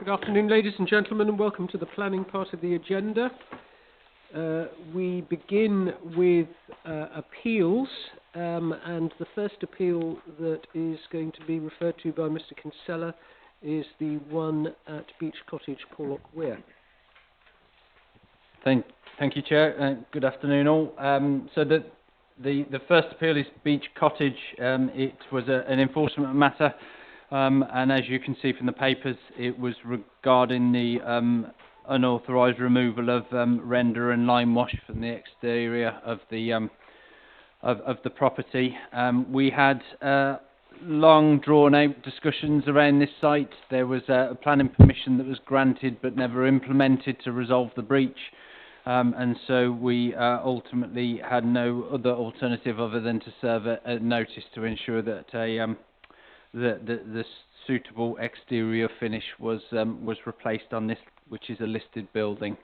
Good afternoon, ladies and gentlemen, and welcome to the planning part of the agenda. We begin with appeals, and the first appeal that is going to be referred to by Mr. Kinsella is the one at Beach Cottage, Porlock Weir. Thank you, Chair. Good afternoon, all. So the first appeal is Beach Cottage. It was an enforcement matter, and as you can see from the papers, it was regarding the unauthorised removal of render and lime wash from the exterior of the property. We had long drawn-out discussions around this site. There was a planning permission that was granted but never implemented to resolve the breach. And so we ultimately had no other alternative other than to serve a notice to ensure that the suitable exterior finish was replaced on this, which is a listed building.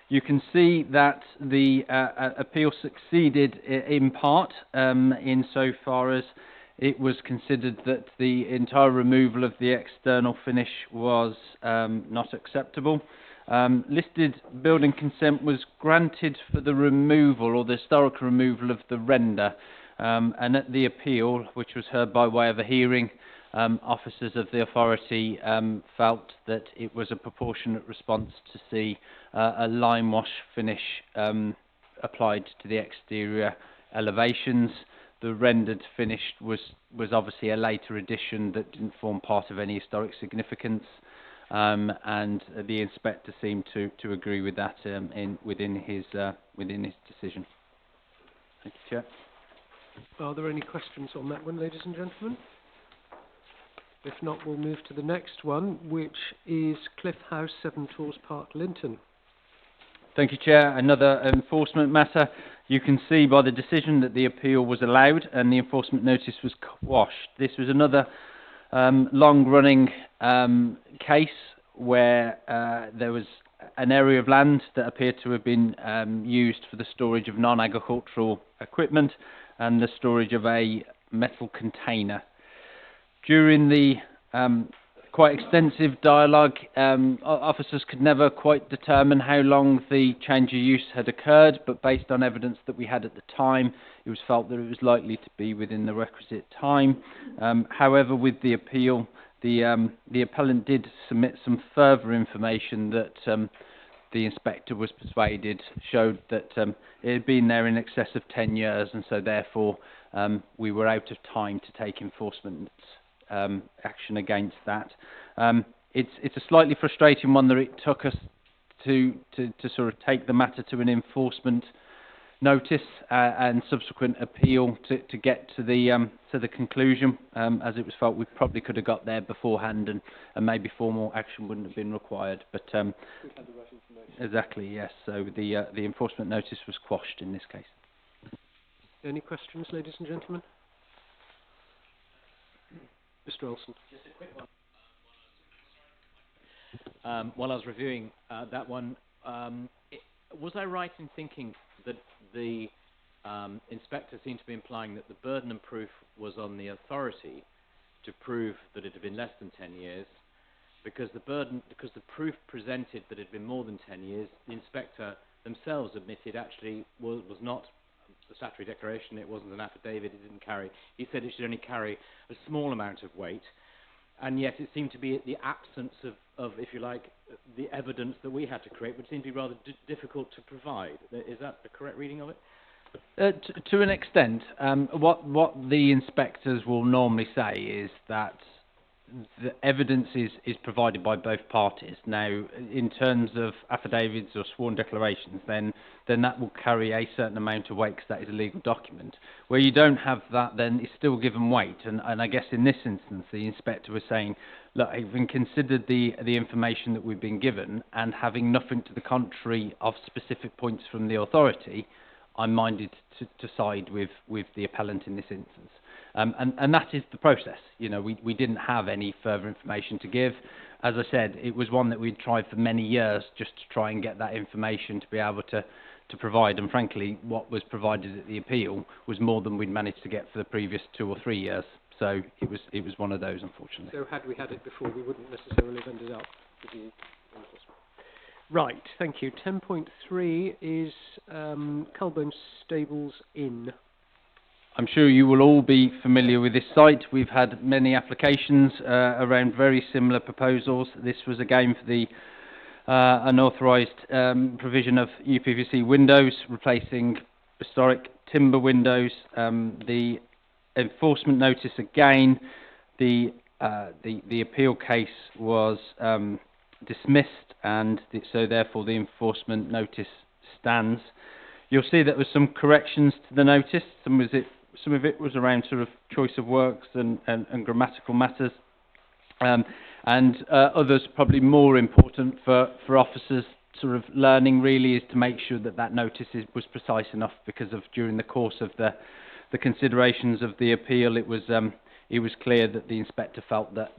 You can see that the appeal succeeded in part, insofar as it was considered that the entire removal of the external finish was not acceptable. Listed building consent was granted for the removal or the historical removal of the render, and at the appeal, which was heard by way of a hearing, officers of the authority felt that it was a proportionate response to see a lime wash finish applied to the exterior elevations. The rendered finish was obviously a later addition that didn't form part of any historic significance. And the inspector seemed to agree with that within his decision. Thank you, Chair. Are there any questions on that one, ladies and gentlemen? If not, we'll move to the next one, which is Cliff House, 7 Tors Park, Linton. Thank you, Chair. Another enforcement matter. You can see by the decision that the appeal was allowed and the enforcement notice was quashed. This was another long-running case where there was an area of land that appeared to have been used for the storage of non-agricultural equipment and the storage of a metal container. During the quite extensive dialogue, officers could never quite determine how long the change of use had occurred, but based on evidence that we had at the time, it was felt that it was likely to be within the requisite time. However, with the appeal, the appellant did submit some further information that the inspector was persuaded showed that it had been there in excess of 10 years, and so therefore we were out of time to take enforcement action against that. It's a slightly frustrating one that it took us to sort of take the matter to an enforcement notice and subsequent appeal to get to the conclusion, as it was felt we probably could have got there beforehand and maybe formal action wouldn't have been required. But we've had the right information. Exactly, yes. So the enforcement notice was quashed in this case. Any questions, ladies and gentlemen? Mr. Olson. Just a quick one. While I was reviewing that one, was I right in thinking that the inspector seemed to be implying that the burden of proof was on the authority to prove that it had been less than 10 years, because the proof presented that it had been more than 10 years, the inspector themselves admitted actually was not a statutory declaration, it wasn't an affidavit, it didn't carry. He said it should only carry a small amount of weight, and yet it seemed to be the absence of, if you like, the evidence that we had to create, which seemed to be rather difficult to provide. Is that a correct reading of it? To an extent, what the inspectors will normally say is that the evidence is provided by both parties. Now, in terms of affidavits or sworn declarations, then that will carry a certain amount of weight because that is a legal document. Where you don't have that, then it's still given weight. And I guess in this instance, the inspector was saying, look, having considered the information that we've been given and having nothing to the contrary of specific points from the authority, I'm minded to side with the appellant in this instance. And that is the process. You know, we didn't have any further information to give. As I said, it was one that we'd tried for many years just to try and get that information to be able to provide. And frankly, what was provided at the appeal was more than we'd managed to get for the previous 2 or 3 years. So it was one of those, unfortunately. So had we had it before, we wouldn't necessarily have ended up with the enforcement. Right, thank you. 10.3 is Culbone Stables Inn. I'm sure you will all be familiar with this site. We've had many applications around very similar proposals. This was again for the unauthorised provision of UPVC windows, replacing historic timber windows. The enforcement notice again, the appeal case was dismissed, and so therefore the enforcement notice stands. You'll see that there was some corrections to the notice. Some of it was around sort of choice of works and grammatical matters, and others probably more important for officers sort of learning really is to make sure that notice was precise enough, because of during the course of the considerations of the appeal, it was clear that the inspector felt that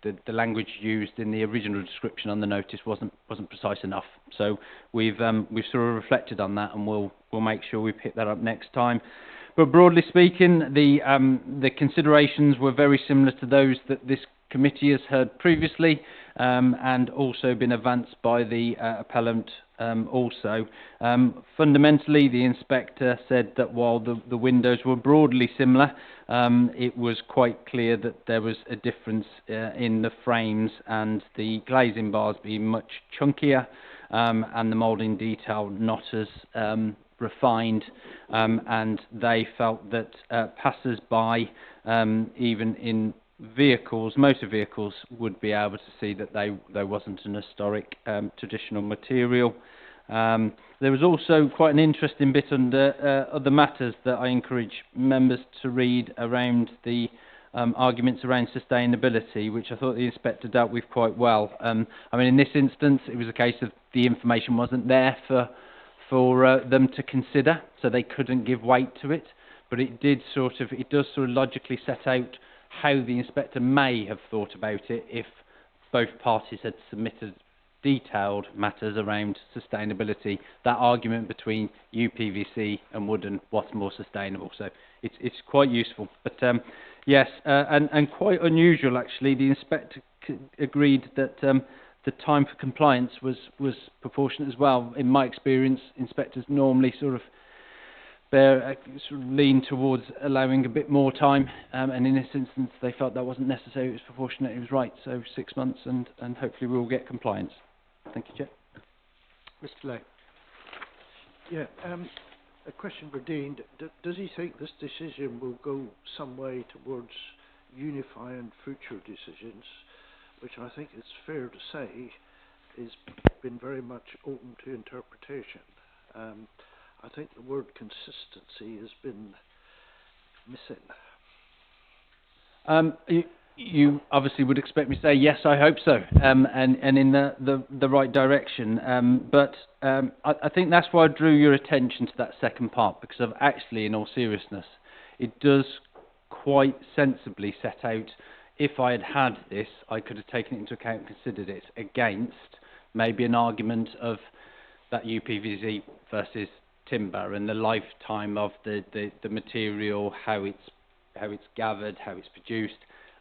the language used in the original description on the notice wasn't precise enough. So we've sort of reflected on that, and we'll make sure we pick that up next time. But broadly speaking, the considerations were very similar to those that this committee has heard previously, and also been advanced by the appellant also. Fundamentally, the inspector said that while the windows were broadly similar, it was quite clear that there was a difference in the frames, and the glazing bars being much chunkier, and the moulding detail not as refined, and they felt that passers-by, even in motor vehicles, would be able to see that there wasn't an historic traditional material. There was also quite an interesting bit under other matters that I encourage members to read around the arguments around sustainability, which I thought the inspector dealt with quite well. I mean, in this instance, it was a case of the information wasn't there for them to consider, so they couldn't give weight to it. But it does sort of logically set out how the inspector may have thought about it if both parties had submitted detailed matters around sustainability. That argument between UPVC and wooden, what's more sustainable? So it's quite useful. But yes, and quite unusual actually. The inspector agreed that the time for compliance was proportionate as well. In my experience, inspectors normally sort of lean towards allowing a bit more time, and in this instance they felt that wasn't necessary, it was proportionate, it was right. So 6 months, and hopefully we will get compliance. Thank you, Chair. Mr. Lay. Yeah, a question for Dean. Does he think this decision will go some way towards unifying future decisions, which I think it's fair to say has been very much open to interpretation? I think the word consistency has been missing. You obviously would expect me to say yes, I hope so, and in the right direction. But I think that's why I drew your attention to that second part, because of actually, in all seriousness, it does quite sensibly set out, if I had this, I could have taken it into account and considered it against maybe an argument of that UPVC versus timber and the lifetime of the material, how it's gathered, how it's produced.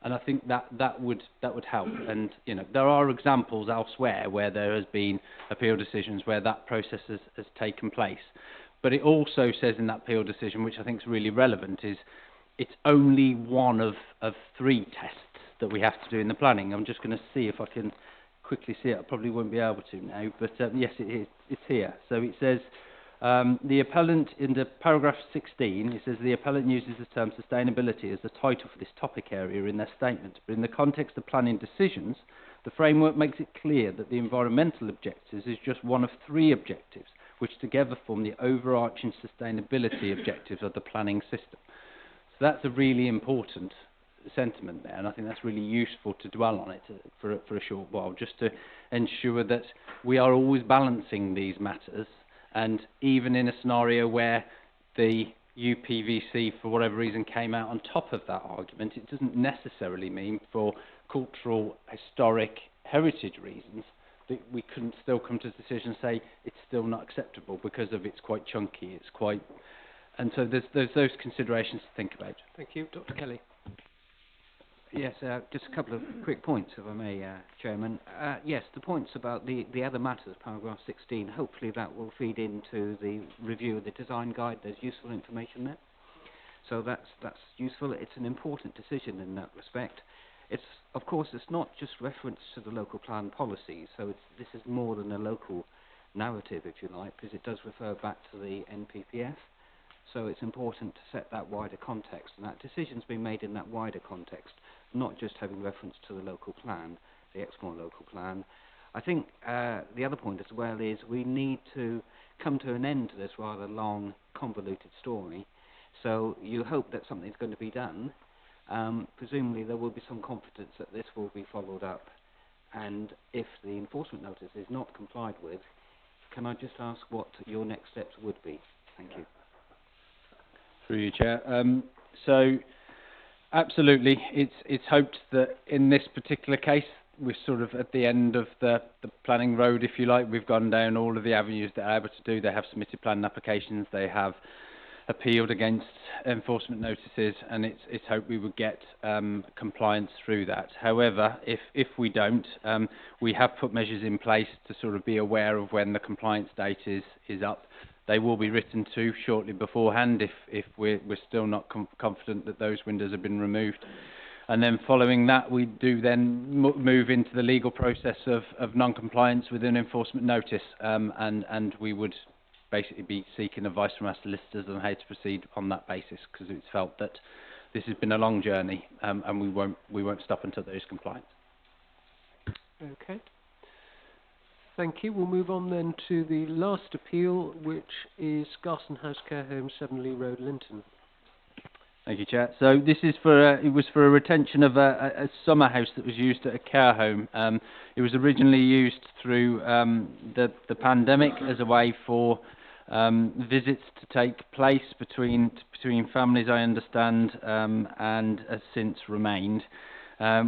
And I think that would help. And you know, there are examples elsewhere where there has been appeal decisions where that process has taken place. But it also says in that appeal decision, which I think is really relevant, is it's only one of 3 tests that we have to do in the planning. I'm just going to see if I can quickly see it. I probably won't be able to now, but yes, it is. It's here. So it says, the appellant, in the paragraph 16, it says the appellant uses the term sustainability as the title for this topic area in their statement. But in the context of planning decisions, the framework makes it clear that the environmental objectives is just one of 3 objectives, which together form the overarching sustainability objectives of the planning system. So that's a really important sentiment there, and I think that's really useful to dwell on it for a short while, just to ensure that we are always balancing these matters. And even in a scenario where the UPVC, for whatever reason, came out on top of that argument, it doesn't necessarily mean, for cultural, historic, heritage reasons, that we couldn't still come to a decision and say it's still not acceptable because of it's quite chunky, it's quite... And so there's those considerations to think about. Thank you. Dr. Kelly. Yes, just a couple of quick points, if I may, Chairman. Yes, the points about the other matters, paragraph 16, hopefully that will feed into the review of the design guide. There's useful information there. So that's useful. It's an important decision in that respect. Of course, it's not just reference to the local plan policy, so this is more than a local narrative, if you like, because it does refer back to the NPPF. So it's important to set that wider context, and that decision's been made in that wider context, not just having reference to the local plan, the Exmoor local plan. I think the other point as well is we need to come to an end to this rather long, convoluted story. So you hope that something's going to be done. Presumably there will be some confidence that this will be followed up, and if the enforcement notice is not complied with, can I just ask what your next steps would be? Thank you. Through you, Chair. So, absolutely, it's hoped that in this particular case, we're sort of at the end of the planning road, if you like. We've gone down all of the avenues that are able to do. They have submitted planning applications. They have appealed against enforcement notices, and it's hoped we would get compliance through that. However, if we don't, we have put measures in place to sort of be aware of when the compliance date is up. They will be written to shortly beforehand if we're still not confident that those windows have been removed. And then following that, we do then move into the legal process of non-compliance with an enforcement notice, and we would basically be seeking advice from our solicitors on how to proceed on that basis, because it's felt that this has been a long journey, and we won't stop until there is compliance. Okay. Thank you. We'll move on then to the last appeal, which is Garson House Care Home, 7 Lee Road, Linton. Thank you, Chair. So this is it was for a retention of a summer house that was used at a care home. It was originally used through the pandemic as a way for visits to take place between families, I understand, and has since remained.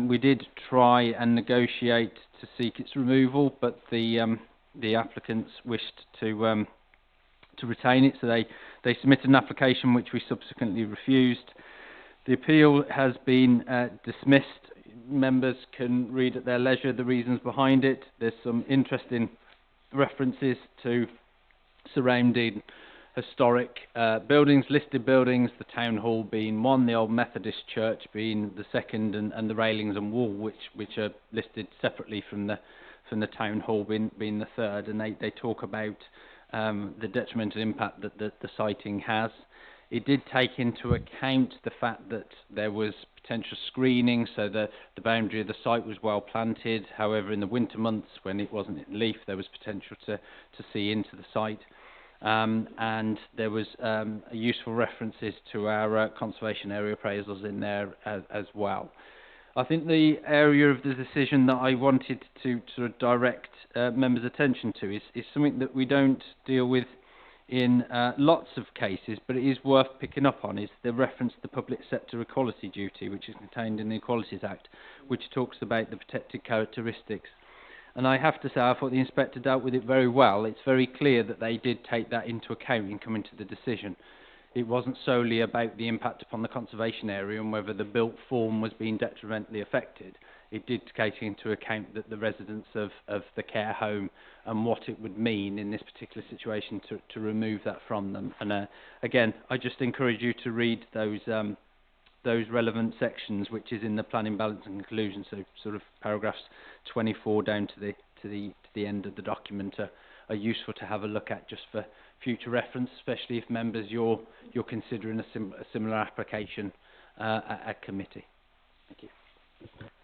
We did try and negotiate to seek its removal, but the applicants wished to retain it, so they submitted an application which we subsequently refused. The appeal has been dismissed. Members can read at their leisure the reasons behind it. There's some interesting references to surrounding historic buildings, listed buildings, the town hall being one, the old Methodist church being the second, and the railings and wall which are listed separately from the town hall being the third, and they talk about the detrimental impact that the siting has. It did take into account the fact that there was potential screening, so the boundary of the site was well planted. However, in the winter months when it wasn't in leaf, there was potential to see into the site. And there was useful references to our conservation area appraisals in there as well. I think the area of the decision that I wanted to sort of direct members' attention to is something that we don't deal with in lots of cases, but it is worth picking up on, is the reference to the public sector equality duty, which is contained in the Equalities Act, which talks about the protected characteristics. And I have to say, I thought the inspector dealt with it very well. It's very clear that they did take that into account in coming to the decision. It wasn't solely about the impact upon the conservation area and whether the built form was being detrimentally affected. It did take into account that the residents of the care home and what it would mean in this particular situation to remove that from them. And again, I just encourage you to read those relevant sections, which is in the planning balance and conclusion. So sort of paragraphs 24 down to the end of the document are useful to have a look at just for future reference, especially if members you're considering a similar application at committee. Thank you.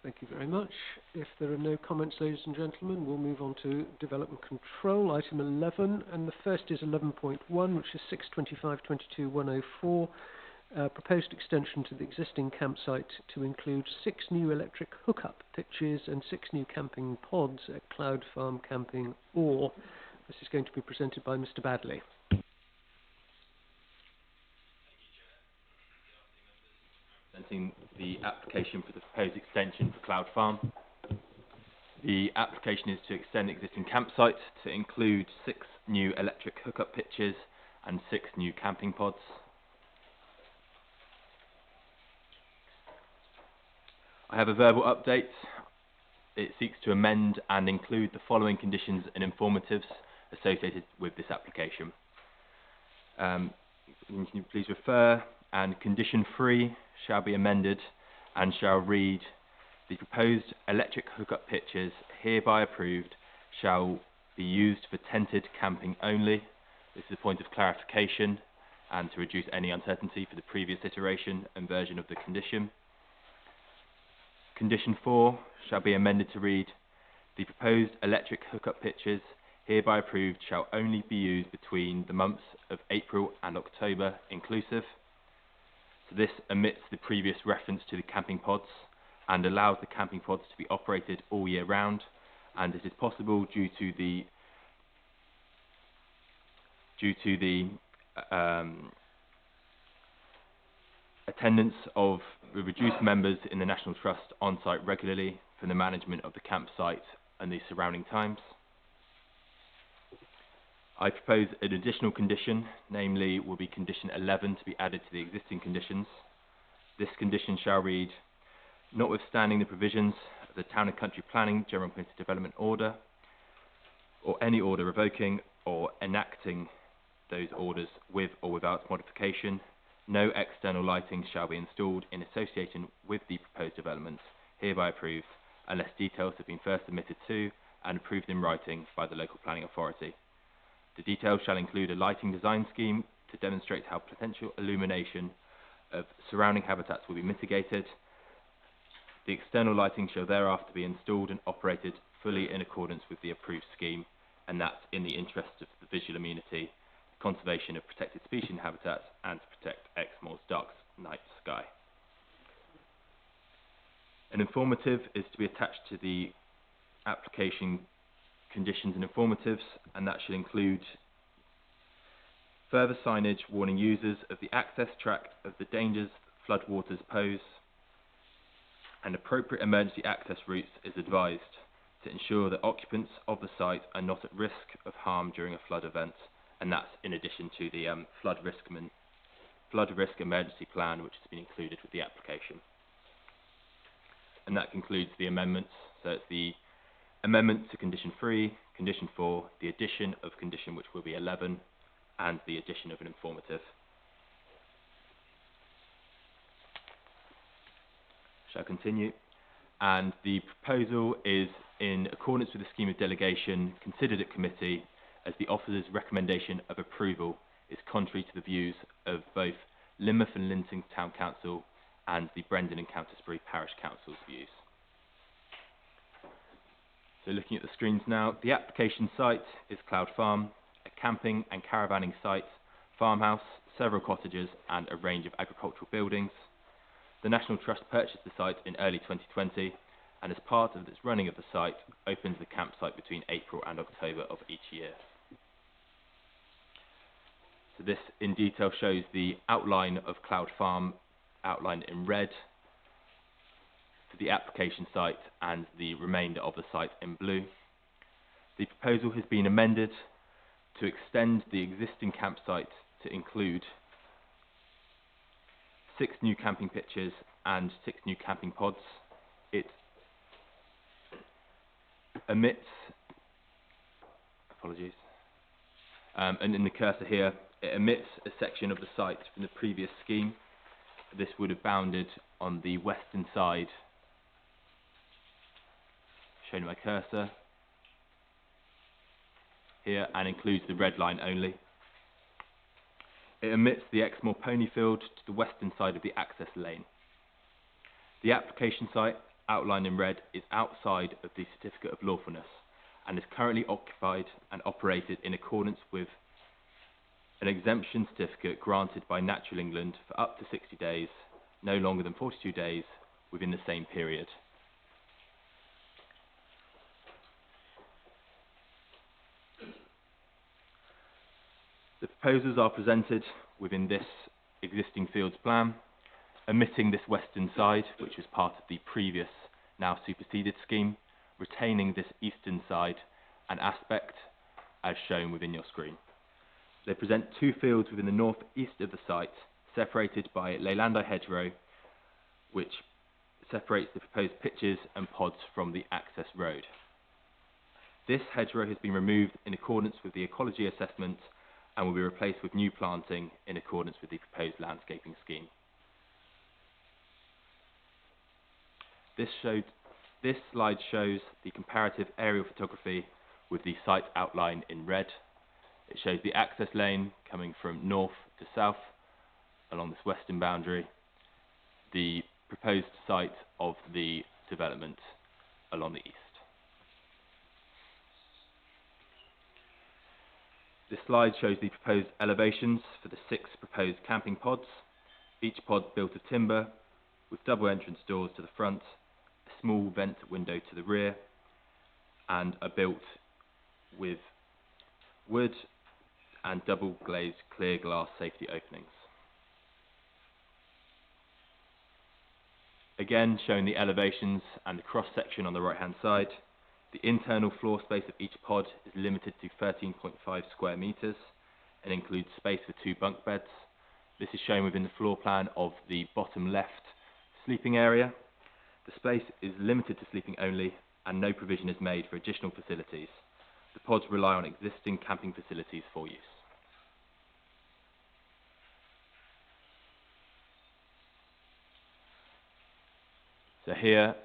Thank you very much. If there are no comments, ladies and gentlemen, we'll move on to development control, item 11, and the first is 11.1, which is 625-22-104. Proposed extension to the existing campsite to include 6 new electric hookup pitches and 6 new camping pods at Cloud Farm Camping Or. This is going to be presented by Mr. Badley. Presenting the application for the proposed extension for Cloud Farm. The application is to extend the existing campsite to include 6 new electric hookup pitches and 6 new camping pods. I have a verbal update. It seeks to amend and include the following conditions and informatives associated with this application. Can you please refer, and condition 3 shall be amended and shall read: the proposed electric hookup pitches hereby approved shall be used for tented camping only. This is a point of clarification and to reduce any uncertainty for the previous iteration and version of the condition. Condition 4 shall be amended to read: the proposed electric hookup pitches hereby approved shall only be used between the months of April and October inclusive. So this omits the previous reference to the camping pods and allows the camping pods to be operated all year round, and it is possible due to the attendance of the reduced members in the National Trust on site regularly for the management of the campsite and the surrounding times. I propose an additional condition, namely will be condition 11 to be added to the existing conditions. This condition shall read: notwithstanding the provisions of the Town and Country Planning General Community Development Order, or any order revoking or enacting those orders with or without modification, no external lighting shall be installed in association with the proposed developments hereby approved, unless details have been first submitted to and approved in writing by the local planning authority. The details shall include a lighting design scheme to demonstrate how potential illumination of surrounding habitats will be mitigated. The external lighting shall thereafter be installed and operated fully in accordance with the approved scheme, and that's in the interest of the visual amenity, conservation of protected species and habitats, and to protect Exmoor's dark night sky. An informative is to be attached to the application conditions and informatives, and that should include further signage warning users of the access tract of the dangers floodwaters pose, and appropriate emergency access routes is advised to ensure that occupants of the site are not at risk of harm during a flood event, and that's in addition to the flood risk emergency plan, which has been included with the application. And that concludes the amendments. So it's the amendment to condition 3, condition 4, the addition of condition which will be 11, and the addition of an informative. Shall continue. And the proposal is in accordance with the scheme of delegation considered at committee, as the officer's recommendation of approval is contrary to the views of both Lynmouth and Linton Town Council and the Brendan and Countisbury Parish Council's views. So looking at the screens now, the application site is Cloud Farm, a camping and caravanning site, farmhouse, several cottages and a range of agricultural buildings. The National Trust purchased the site in early 2020, and as part of its running of the site, opens the campsite between April and October of each year. So this in detail shows the outline of Cloud Farm outlined in red for the application site and the remainder of the site in blue. The proposal has been amended to extend the existing campsite to include 6 new camping pitches and 6 new camping pods. It omits, apologies, and in the cursor here, it omits a section of the site from the previous scheme. This would have bounded on the western side, showing my cursor here, and includes the red line only. It omits the Exmoor pony field to the western side of the access lane. The application site, outlined in red, is outside of the certificate of lawfulness and is currently occupied and operated in accordance with an exemption certificate granted by Natural England for up to 60 days, no longer than 42 days, within the same period. The proposals are presented within this existing fields plan, omitting this western side, which was part of the previous, now superseded scheme, retaining this eastern side and aspect as shown within your screen. They present 2 fields within the north-east of the site, separated by Leylandi hedgerow, which separates the proposed pitches and pods from the access road. This hedgerow has been removed in accordance with the ecology assessment and will be replaced with new planting in accordance with the proposed landscaping scheme. This slide shows the comparative aerial photography with the site outline in red. It shows the access lane coming from north to south along this western boundary, the proposed site of the development along the east. This slide shows the proposed elevations for the 6 proposed camping pods, each pod built of timber with double entrance doors to the front, a small vent window to the rear, and are built with wood and double glazed clear glass safety openings. Again, showing the elevations and the cross section on the right hand side. The internal floor space of each pod is limited to 13.5 square metres and includes space for 2 bunk beds. This is shown within the floor plan of the bottom left sleeping area. The space is limited to sleeping only and no provision is made for additional facilities. The pods rely on existing camping facilities for use. So here,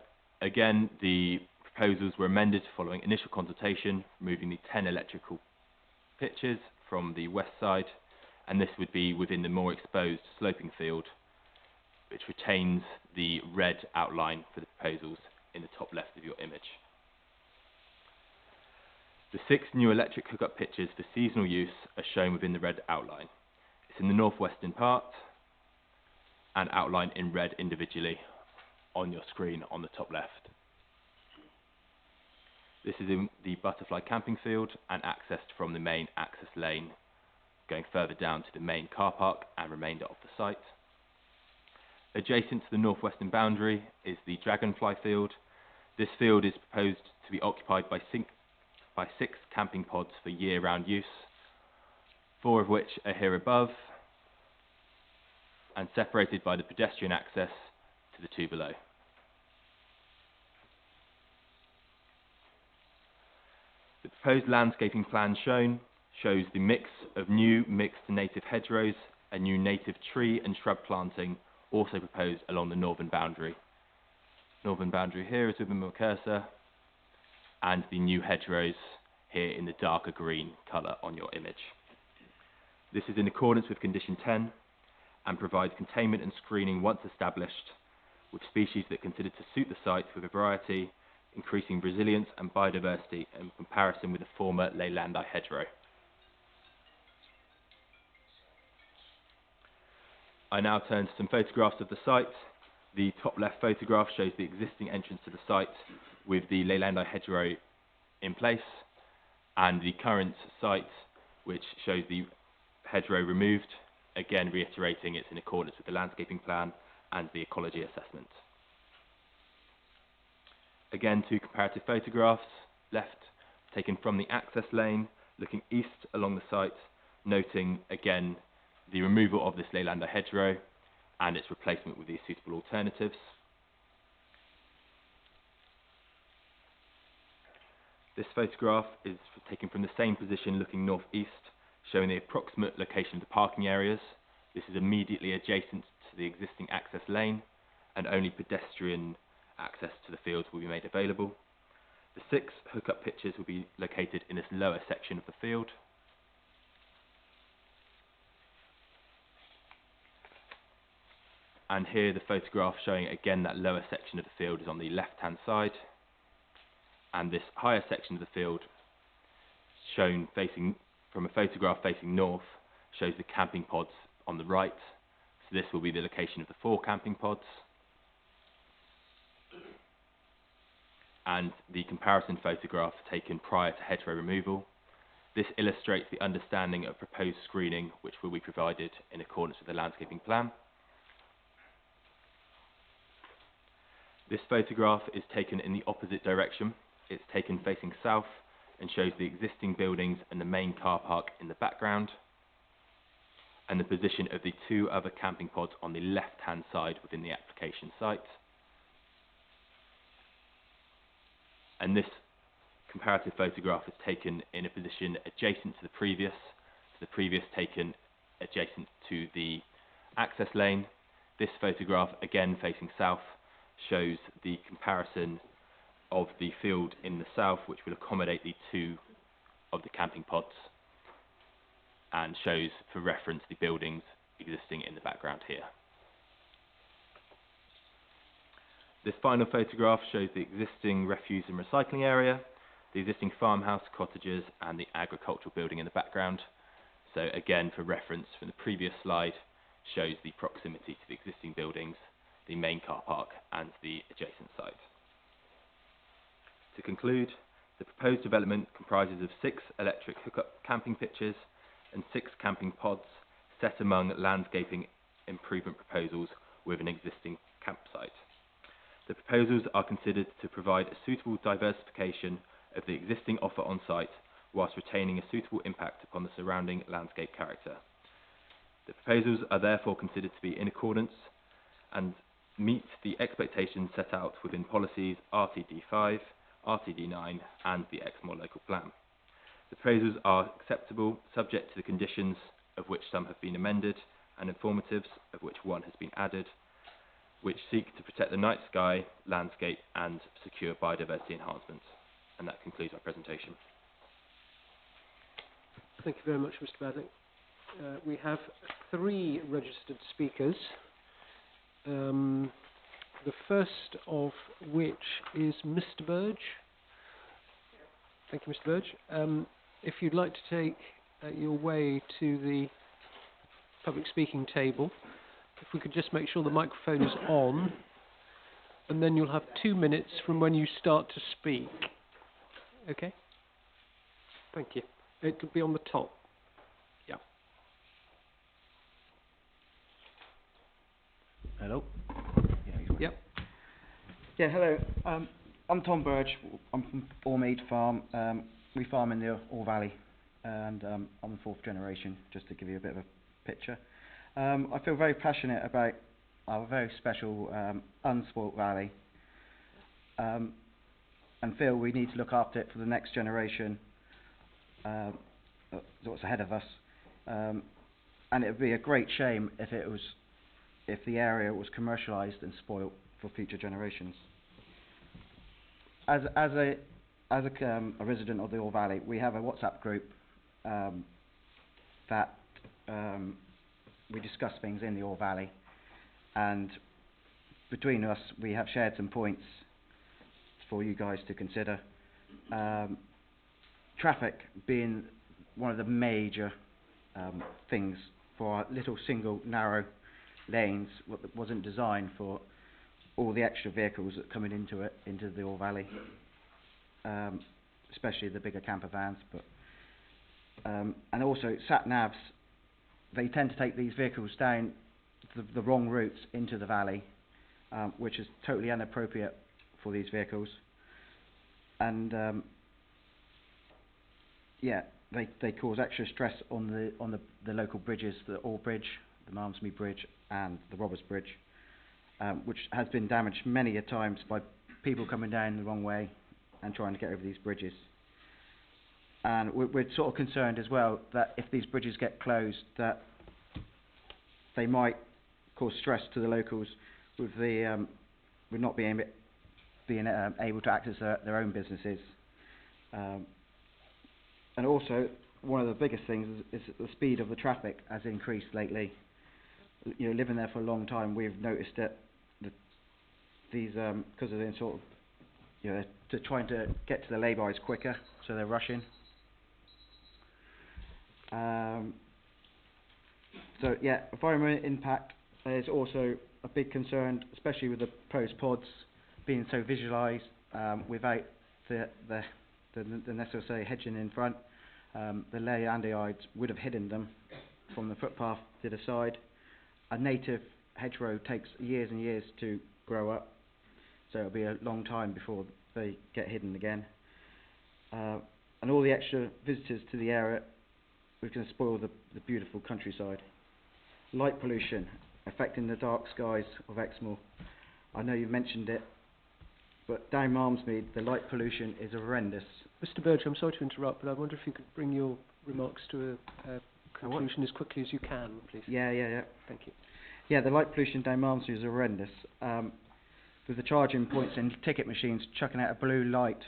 again, the proposals were amended following initial consultation, removing the 10 electrical pitches from the west side, and this would be within the more exposed sloping field, which retains the red outline for the proposals in the top left of your image. The 6 new electric hookup pitches for seasonal use are shown within the red outline. It's in the northwestern part and outlined in red individually on your screen on the top left. This is in the butterfly camping field and accessed from the main access lane, going further down to the main car park and remainder of the site. Adjacent to the northwestern boundary is the dragonfly field. This field is proposed to be occupied by 6 camping pods for year-round use, 4 of which are here above and separated by the pedestrian access to the 2 below. The proposed landscaping plan shown shows the mix of new mixed native hedgerows and new native tree and shrub planting also proposed along the northern boundary. Northern boundary here is within my cursor, and the new hedgerows here in the darker green colour on your image. This is in accordance with condition 10 and provides containment and screening once established, with species that are considered to suit the site with a variety, increasing resilience and biodiversity in comparison with the former Leylandi hedgerow. I now turn to some photographs of the site. The top left photograph shows the existing entrance to the site with the Leylandi hedgerow in place, and the current site, which shows the hedgerow removed, again reiterating it's in accordance with the landscaping plan and the ecology assessment. Again, 2 comparative photographs, left taken from the access lane, looking east along the site, noting again the removal of this Leylandi hedgerow and its replacement with these suitable alternatives. This photograph is taken from the same position looking northeast, showing the approximate location of the parking areas. This is immediately adjacent to the existing access lane and only pedestrian access to the fields will be made available. The 6 hookup pitches will be located in this lower section of the field. And here the photograph showing again that lower section of the field is on the left hand side, and this higher section of the field shown facing from a photograph facing north shows the camping pods on the right. So this will be the location of the 4 camping pods. And the comparison photograph taken prior to hedgerow removal. This illustrates the understanding of proposed screening which will be provided in accordance with the landscaping plan. This photograph is taken in the opposite direction. It's taken facing south and shows the existing buildings and the main car park in the background, and the position of the 2 other camping pods on the left hand side within the application site. and this comparative photograph is taken in a position adjacent to the previous taken adjacent to the access lane. This photograph, again facing south, shows the comparison of the field in the south, which will accommodate the 2 of the camping pods, and shows for reference the buildings existing in the background here. This final photograph shows the existing refuse and recycling area, the existing farmhouse, cottages and the agricultural building in the background. So again, for reference from the previous slide, shows the proximity to the existing buildings, the main car park and the adjacent site. To conclude, the proposed development comprises of 6 electric hookup camping pitches and 6 camping pods set among landscaping improvement proposals with an existing campsite. The proposals are considered to provide a suitable diversification of the existing offer on site whilst retaining a suitable impact upon the surrounding landscape character. The proposals are therefore considered to be in accordance and meet the expectations set out within policies RTD5, RTD9 and the Exmoor local plan. The proposals are acceptable subject to the conditions, of which some have been amended, and informatives, of which one has been added, which seek to protect the night sky, landscape and secure biodiversity enhancements. And that concludes my presentation. Thank you very much, Mr. Badley. We have 3 registered speakers, the first of which is Mr. Burge. Thank you, Mr. Burge. If you'd like to take your way to the public speaking table, if we could just make sure the microphone is on, and then you'll have 2 minutes from when you start to speak. Okay? Thank you. It'll be on the top. Yeah. Hello. Yep. Yeah, hello. I'm Tom Burge. I'm from Ormead Farm. We farm in the Orr Valley, and I'm the 4th generation, just to give you a bit of a picture. I feel very passionate about our very special unspoilt valley, and feel we need to look after it for the next generation, what's ahead of us. And it would be a great shame if the area was commercialised and spoilt for future generations. As a resident of the Orr Valley, we have a WhatsApp group that we discuss things in the Orr Valley, and between us we have shared some points for you guys to consider. Traffic being one of the major things for our little single narrow lanes that wasn't designed for all the extra vehicles that are coming into the Orr Valley, especially the bigger camper vans. But and also sat navs, they tend to take these vehicles down the wrong routes into the valley, which is totally inappropriate for these vehicles. And yeah, they cause extra stress on the local bridges, the Orr Bridge, the Malmesbury Bridge, and the Robbers Bridge, which has been damaged many a times by people coming down the wrong way and trying to get over these bridges. And we're sort of concerned as well that if these bridges get closed, that they might cause stress to the locals with not being able to access their own businesses. And also, one of the biggest things is the speed of the traffic has increased lately. You know, living there for a long time, we've noticed that these because of the sort of, you know, they're trying to get to the lay-bys quicker, so they're rushing. So yeah, environmental impact is also a big concern, especially with the proposed pods being so visualised without the necessary hedging in front. The leiandiides would have hidden them from the footpath to the side. A native hedgerow takes years and years to grow up, so it'll be a long time before they get hidden again. And all the extra visitors to the area, we're going to spoil the beautiful countryside. Light pollution affecting the dark skies of Exmoor. I know you mentioned it. but down Malmesmead, the light pollution is horrendous. Mr. Burge, I'm sorry to interrupt, but I wonder if you could bring your remarks to a conclusion as quickly as you can, please. Yeah. Thank you. Yeah, the light pollution down Malmesmead is horrendous. With the charging points and ticket machines chucking out a blue light,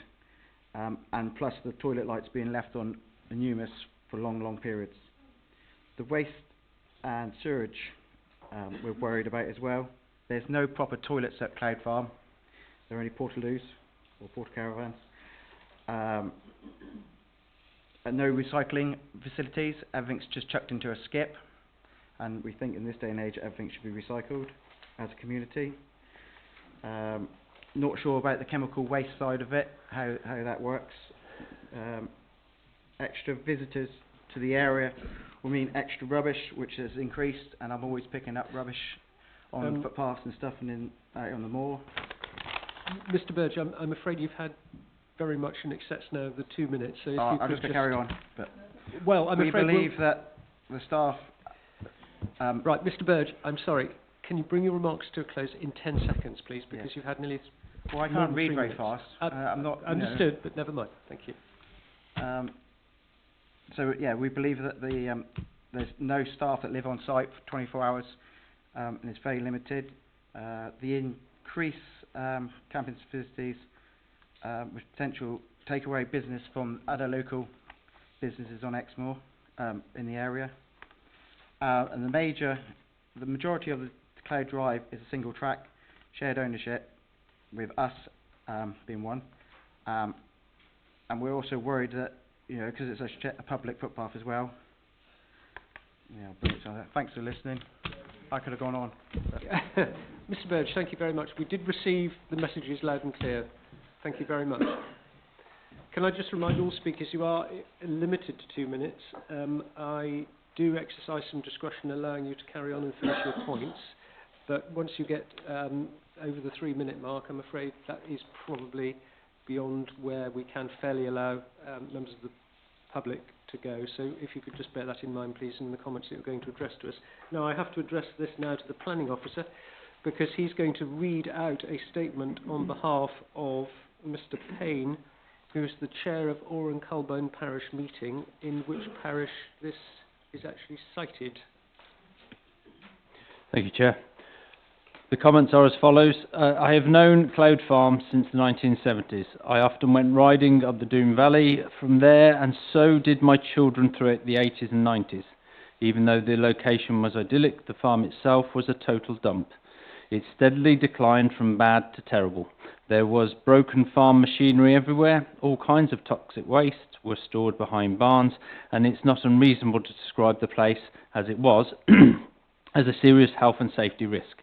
and plus the toilet lights being left on numerous for long periods. The waste and sewage we're worried about as well. There's no proper toilets at Cloud Farm. There are only portaloos or porta caravans. And no recycling facilities. Everything's just chucked into a skip. And we think in this day and age everything should be recycled as a community. Not sure about the chemical waste side of it, how that works. Extra visitors to the area will mean extra rubbish, which has increased, and I'm always picking up rubbish on footpaths and stuff and out on the moor. Mr. Burge, I'm afraid you've had very much in excess now of the 2 minutes. So if I'm just going to carry on. But well, I'm we afraid believe that the staff... right, Mr. Burge, I'm sorry. Can you bring your remarks to a close in 10 seconds, please? Because you've had nearly... Well, I can't read very fast. I'm not... Understood, but never mind. Thank you. So, yeah, we believe that there's no staff that live on site for 24 hours, and it's very limited. The increase camping facilities with potential takeaway business from other local businesses on Exmoor in the area. And the majority of the Cloud Drive is a single track, shared ownership, with us being one. And we're also worried that, because it's a public footpath as well. Yeah, brilliant. So thanks for listening. I could have gone on. Mr. Burge, thank you very much. We did receive the messages loud and clear. Thank you very much. Can I just remind all speakers you are limited to 2 minutes. I do exercise some discretion allowing you to carry on and finish your points, but once you get over the 3 minute mark, I'm afraid that is probably beyond where we can fairly allow members of the public to go. So if you could just bear that in mind, please, in the comments that you're going to address to us. Now, I have to address this now to the planning officer, because he's going to read out a statement on behalf of Mr. Payne, who is the chair of Orr and Culbone Parish meeting, in which parish this is actually cited. Thank you, Chair. The comments are as follows. I have known Cloud Farm since the 1970s. I often went riding up the Doon Valley from there, and so did my children throughout the 80s and 90s. Even though the location was idyllic, the farm itself was a total dump. It steadily declined from bad to terrible. There was broken farm machinery everywhere. All kinds of toxic waste were stored behind barns, and it's not unreasonable to describe the place, as it was, as a serious health and safety risk.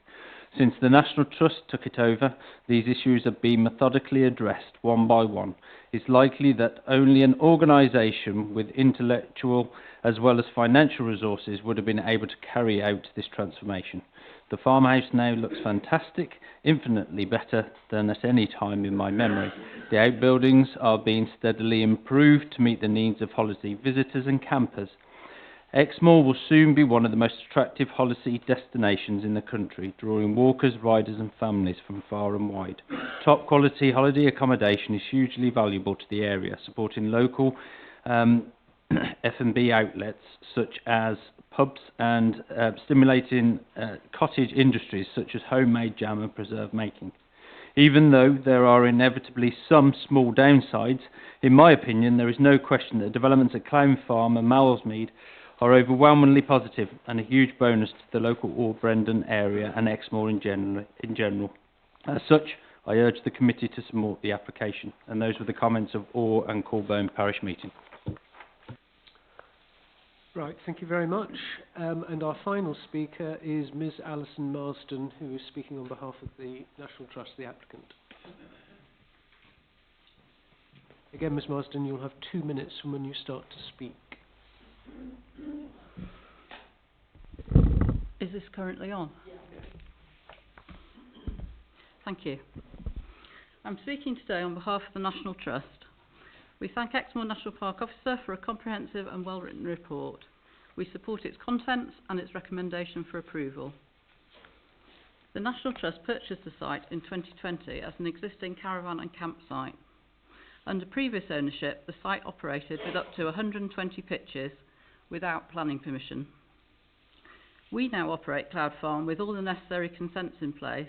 Since the National Trust took it over, these issues have been methodically addressed one by one. It's likely that only an organisation with intellectual as well as financial resources would have been able to carry out this transformation. The farmhouse now looks fantastic, infinitely better than at any time in my memory. The outbuildings are being steadily improved to meet the needs of holiday visitors and campers. Exmoor will soon be one of the most attractive holiday destinations in the country, drawing walkers, riders and families from far and wide. Top quality holiday accommodation is hugely valuable to the area, supporting local F&B outlets such as pubs and stimulating cottage industries such as homemade jam and preserve making. Even though there are inevitably some small downsides, in my opinion there is no question that developments at Clown Farm and Malmesmead are overwhelmingly positive and a huge bonus to the local Orr Brendan area and Exmoor in general. As such, I urge the committee to support the application. And those were the comments of Orr and Culbone Parish meeting. Right, thank you very much. And our final speaker is Ms. Alison Marsden, who is speaking on behalf of the National Trust, the applicant. Again, Ms. Marsden, you'll have 2 minutes from when you start to speak. Is this currently on? Yes. Thank you. I'm speaking today on behalf of the National Trust. We thank Exmoor National Park Officer for a comprehensive and well-written report. We support its contents and its recommendation for approval. The National Trust purchased the site in 2020 as an existing caravan and campsite. Under previous ownership, the site operated with up to 120 pitches without planning permission. We now operate Cloud Farm with all the necessary consents in place,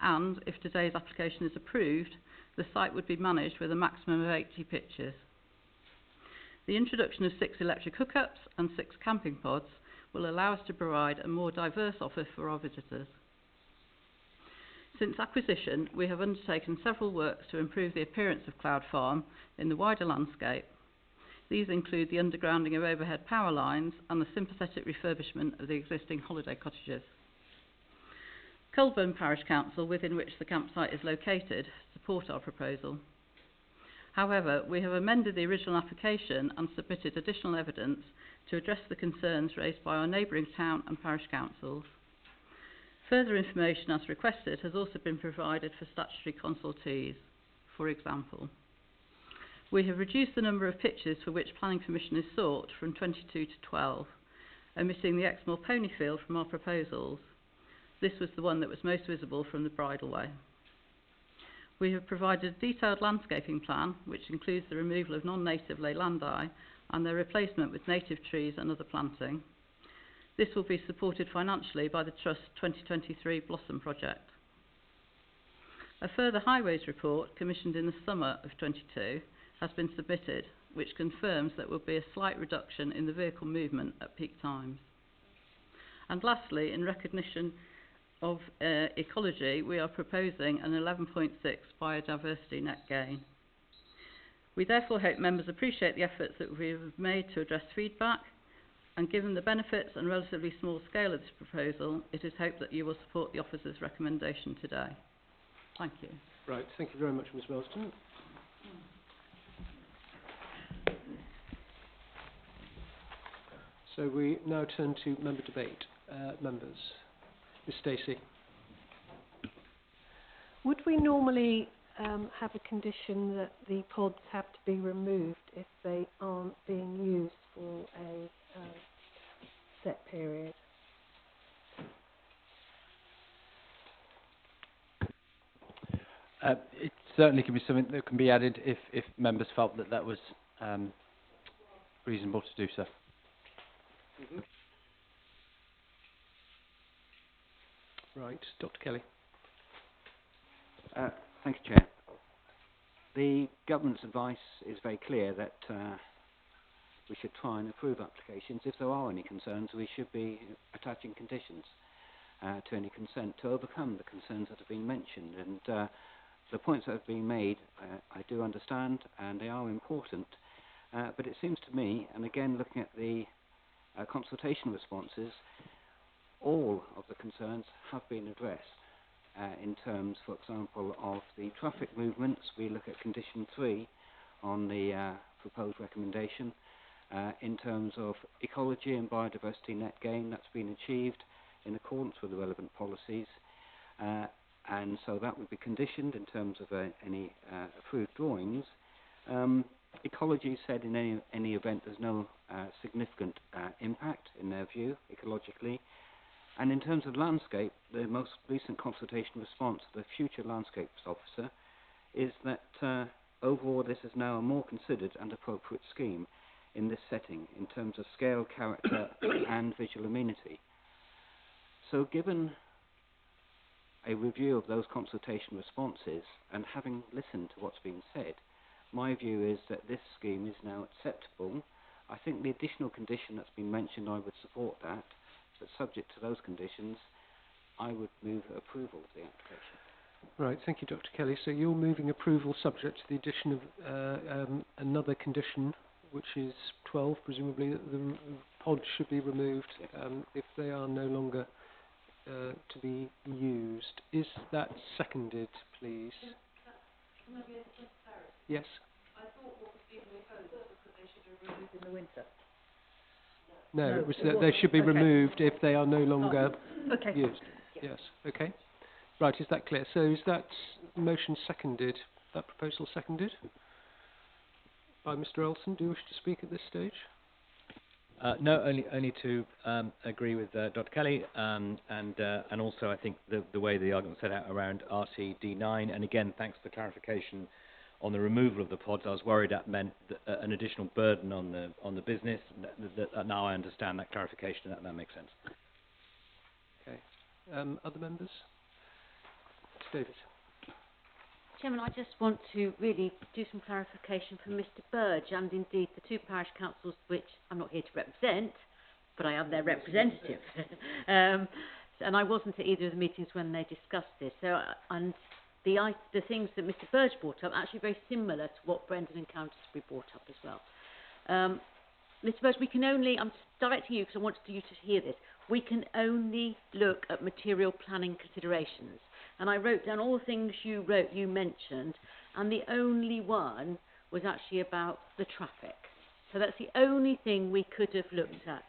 and if today's application is approved, the site would be managed with a maximum of 80 pitches. The introduction of 6 electric hookups and 6 camping pods will allow us to provide a more diverse offer for our visitors. Since acquisition, we have undertaken several works to improve the appearance of Cloud Farm in the wider landscape. These include the undergrounding of overhead power lines and the sympathetic refurbishment of the existing holiday cottages. Culburn Parish Council, within which the campsite is located, support our proposal. However, we have amended the original application and submitted additional evidence to address the concerns raised by our neighbouring town and parish councils. Further information as requested has also been provided for statutory consultees. For example, we have reduced the number of pitches for which planning permission is sought from 22 to 12, omitting the Exmoor pony field from our proposals. This was the one that was most visible from the bridleway. We have provided a detailed landscaping plan, which includes the removal of non-native leylandii and their replacement with native trees and other planting. This will be supported financially by the Trust's 2023 Blossom project. A further highways report, commissioned in the summer of 22, has been submitted, which confirms that there will be a slight reduction in the vehicle movement at peak times. And lastly, in recognition of ecology, we are proposing an 11.6 biodiversity net gain. We therefore hope members appreciate the efforts that we have made to address feedback, and given the benefits and relatively small scale of this proposal, it is hoped that you will support the officer's recommendation today. Thank you. Right, thank you very much, Ms Wellston. So we now turn to member debate. Members. Ms Stacey. Would we normally have a condition that the pods have to be removed if they aren't being used for a set period? It certainly can be something that can be added if members felt that that was reasonable to do so. Right, Dr Kelly. Thank you, Chair. The government's advice is very clear that we should try and approve applications. If there are any concerns, we should be attaching conditions to any consent to overcome the concerns that have been mentioned. And the points that have been made, I do understand, and they are important. But it seems to me, and again looking at the consultation responses, all of the concerns have been addressed. In terms, for example, of the traffic movements, we look at condition 3 on the proposed recommendation. In terms of ecology and biodiversity net gain, that's been achieved in accordance with the relevant policies, and so that would be conditioned in terms of any approved drawings. Ecology said in any event there's no significant impact in their view ecologically. And in terms of landscape, the most recent consultation response of the future landscapes officer is that overall this is now a more considered and appropriate scheme in this setting in terms of scale, character and visual amenity. So given a review of those consultation responses and having listened to what's been said, my view is that this scheme is now acceptable. I think the additional condition that's been mentioned, I would support that. But subject to those conditions, I would move approval of the application. Right, thank you, Dr Kelly. So you're moving approval subject to the addition of another condition, which is 12, presumably, that the pods should be removed if they are no longer to be used. Is that seconded, please? Can I be able to clarify? Yes. I thought what was being proposed was that they should be removed in the winter. No, No, it was it that they wasn't. should be Okay. removed if they are no longer Okay. used. Yes, okay. Right, is that clear? So is that motion seconded, that proposal seconded? By Mr Elson, do you wish to speak at this stage? No, only to agree with Dr. Kelly, and also I think the way the argument set out around RCD9, and again, thanks for the clarification on the removal of the pods. I was worried that meant an additional burden on the business. Now I understand that clarification. That makes sense. Okay. Other members? David. Chairman, I just want to really do some clarification for Mr Burge and indeed the two parish councils which I'm not here to represent, but I am their representative. And I wasn't at either of the meetings when they discussed this. So, and the things that Mr Burge brought up are actually very similar to what Brendan and Countersbury brought up as well. Mr Burge, we can only, I'm directing you because I wanted you to hear this, we can only look at material planning considerations. And I wrote down all the things you mentioned, and the only one was actually about the traffic. So that's the only thing we could have looked at.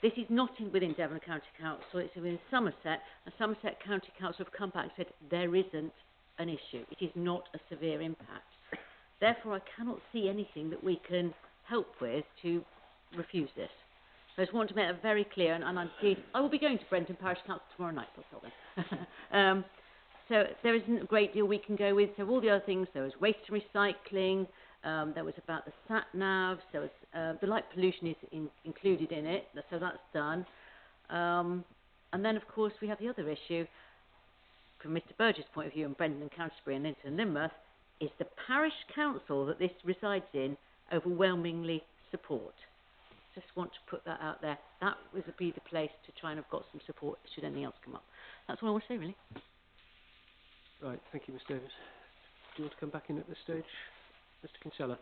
This is not within Devon County Council, it's within Somerset, and Somerset County Council have come back and said there isn't an issue. It is not a severe impact. Therefore, I cannot see anything that we can help with to refuse this. So I just want to make that very clear, and indeed, I will be going to Brenton Parish Council tomorrow night, so I'll tell them. So there isn't a great deal we can go with. So all the other things, there was waste and recycling, there was about the sat-navs, there was the light pollution is included in it, so that's done. And then, of course, we have the other issue, from Mr Burge's point of view, and Brendan and Countersbury and Linton and Lynmouth, is the parish council that this resides in overwhelmingly support. Just want to put that out there. That would be the place to try and have got some support should anything else come up. That's all I want to say, really. Right, thank you, Ms Davis. Do you want to come back in at this stage? Mr Kinsella.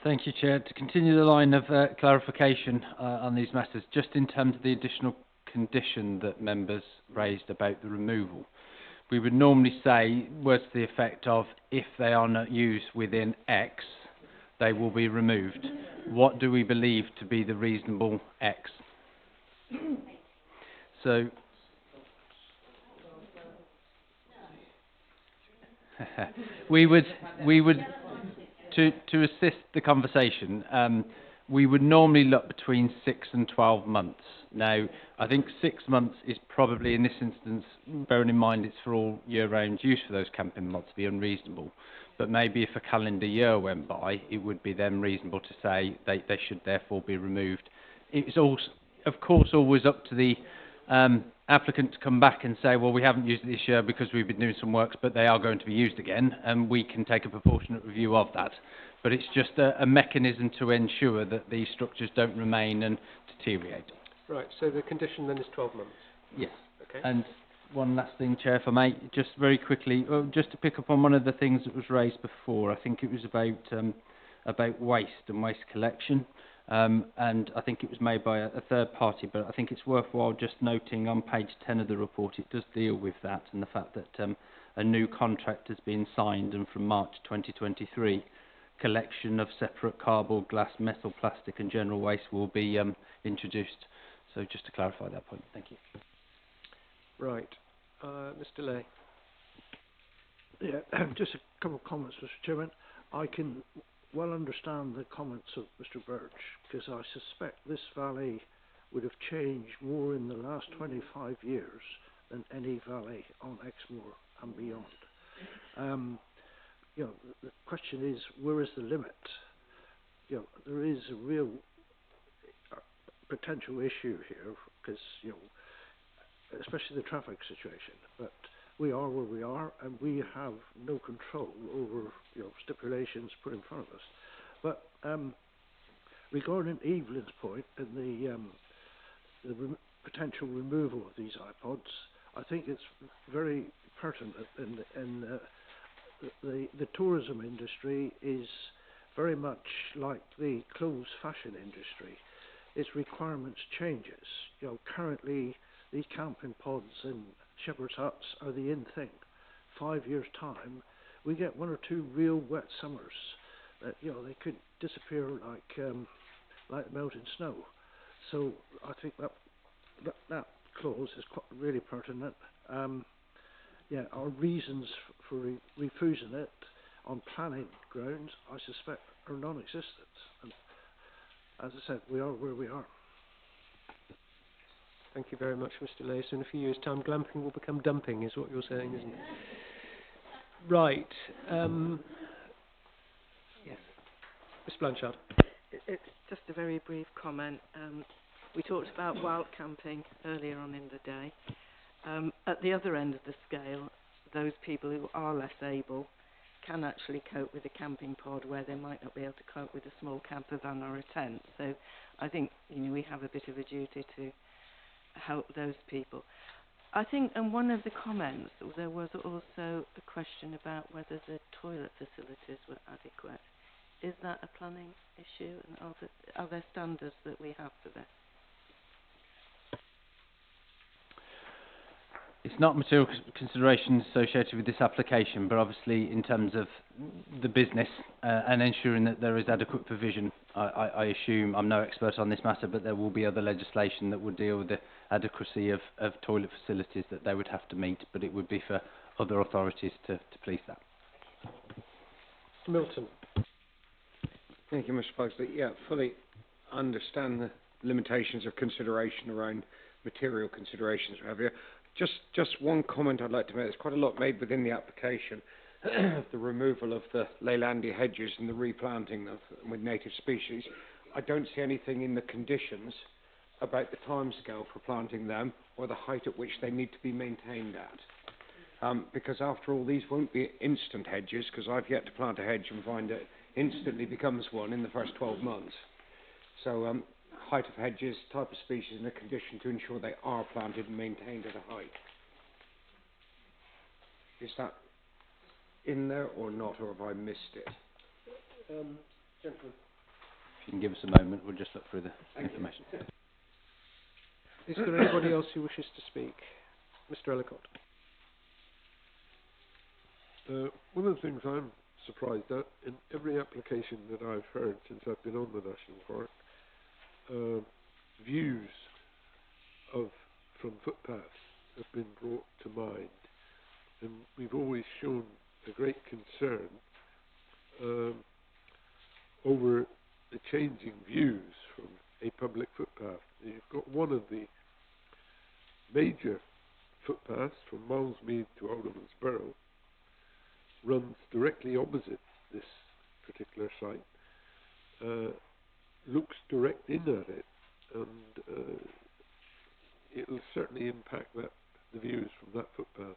Thank you, Chair. To continue the line of clarification on these matters, just in terms of the additional condition that members raised about the removal, we would normally say words to the effect of, if they are not used within X, they will be removed. What do we believe to be the reasonable X? So, we would to assist the conversation, we would normally look between 6 and 12 months. Now, I think 6 months is probably, in this instance, bearing in mind it's for all year-round use for those camping mods, to be unreasonable. But maybe if a calendar year went by, it would be then reasonable to say they should therefore be removed. It's also, of course, always up to the applicant to come back and say, well, we haven't used it this year because we've been doing some works, but they are going to be used again, and we can take a proportionate review of that. But it's just a mechanism to ensure that these structures don't remain and deteriorate. Right, so the condition then is 12 months? Yes. Okay. And one last thing, Chair, if I may, just very quickly, just to pick up on one of the things that was raised before, I think it was about waste and waste collection. And I think it was made by a third party, but I think it's worthwhile just noting on page 10 of the report it does deal with that, and the fact that a new contract has been signed, and from March 2023 collection of separate cardboard, glass, metal, plastic and general waste will be introduced. So just to clarify that point, thank you. Right, Mr Lay. Yeah, just a couple of comments, Mr Chairman. I can well understand the comments of Mr Birch, because I suspect this valley would have changed more in the last 25 years than any valley on Exmoor and beyond. You know, the question is, where is the limit? You know, there is a real potential issue here, because, you know, especially the traffic situation, but we are where we are, and we have no control over, you know, stipulations put in front of us. But regarding Evelyn's point and the potential removal of these iPods, I think it's very pertinent. And the tourism industry is very much like the clothes fashion industry. Its requirements changes. You know, currently these camping pods and shepherd's huts are the in thing. 5 years' time, we get 1 or 2 real wet summers that, you know, they could disappear like melting snow. So I think that clause is really pertinent. Yeah, our reasons for refusing it on planning grounds, I suspect, are non-existent. And as I said, we are where we are. Thank you very much, Mr. Lay. So in a few years' time, glamping will become dumping, is what you're saying, isn't it? Right. Yes. Ms. Blanchard. It's just a very brief comment. We talked about wild camping earlier on in the day. At the other end of the scale, those people who are less able can actually cope with a camping pod where they might not be able to cope with a small camper van or a tent. So I think we have a bit of a duty to help those people. I think in one of the comments there was also a question about whether the toilet facilities were adequate. Is that a planning issue, and are there standards that we have for this? It's not material considerations associated with this application, but obviously in terms of the business and ensuring that there is adequate provision, I assume, I'm no expert on this matter, but there will be other legislation that would deal with the adequacy of toilet facilities that they would have to meet, but it would be for other authorities to police that. Milton. Thank you, Mr. Pugsley. Yeah, fully understand the limitations of consideration around material considerations, what have you. Just one comment I'd like to make. There's quite a lot made within the application of the removal of the Leylandia hedges and the replanting of with native species. I don't see anything in the conditions about the timescale for planting them or the height at which they need to be maintained at. Because after all, these won't be instant hedges, because I've yet to plant a hedge and find it instantly becomes one in the first 12 months. So height of hedges, type of species, and a condition to ensure they are planted and maintained at a height. Is that in there or not, or have I missed it? Gentlemen. If you can give us a moment, we'll just look through the information. Is there anybody else who wishes to speak? Mr. Ellicott. One of the things I'm surprised at, in every application that I've heard since I've been on the National Park, views from footpaths have been brought to mind, and we've always shown a great concern over the changing views from a public footpath. You've got one of the major footpaths from Malmesmead to Alderman's Barrow runs directly opposite this particular site, looks direct in at it, and it'll certainly impact the views from that footpath.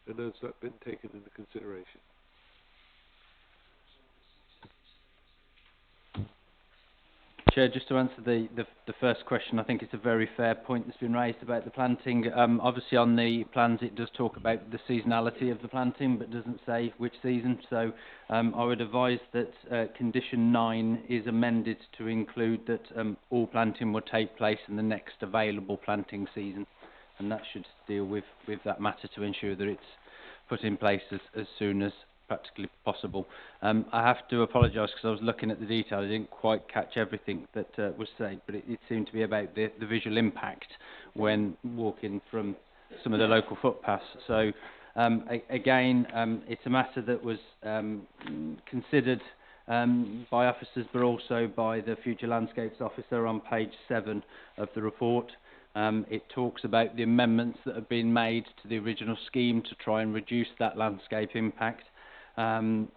And has that been taken into consideration? Chair, just to answer the first question, I think it's a very fair point that's been raised about the planting. Obviously on the plans it does talk about the seasonality of the planting, but doesn't say which season. So I would advise that condition 9 is amended to include that all planting will take place in the next available planting season. And that should deal with that matter to ensure that it's put in place as soon as practically possible. I have to apologise because I was looking at the detail. I didn't quite catch everything that was said, but it seemed to be about the visual impact when walking from some of the local footpaths. So again, it's a matter that was considered by officers, but also by the Future Landscapes Officer on page 7 of the report. It talks about the amendments that have been made to the original scheme to try and reduce that landscape impact. And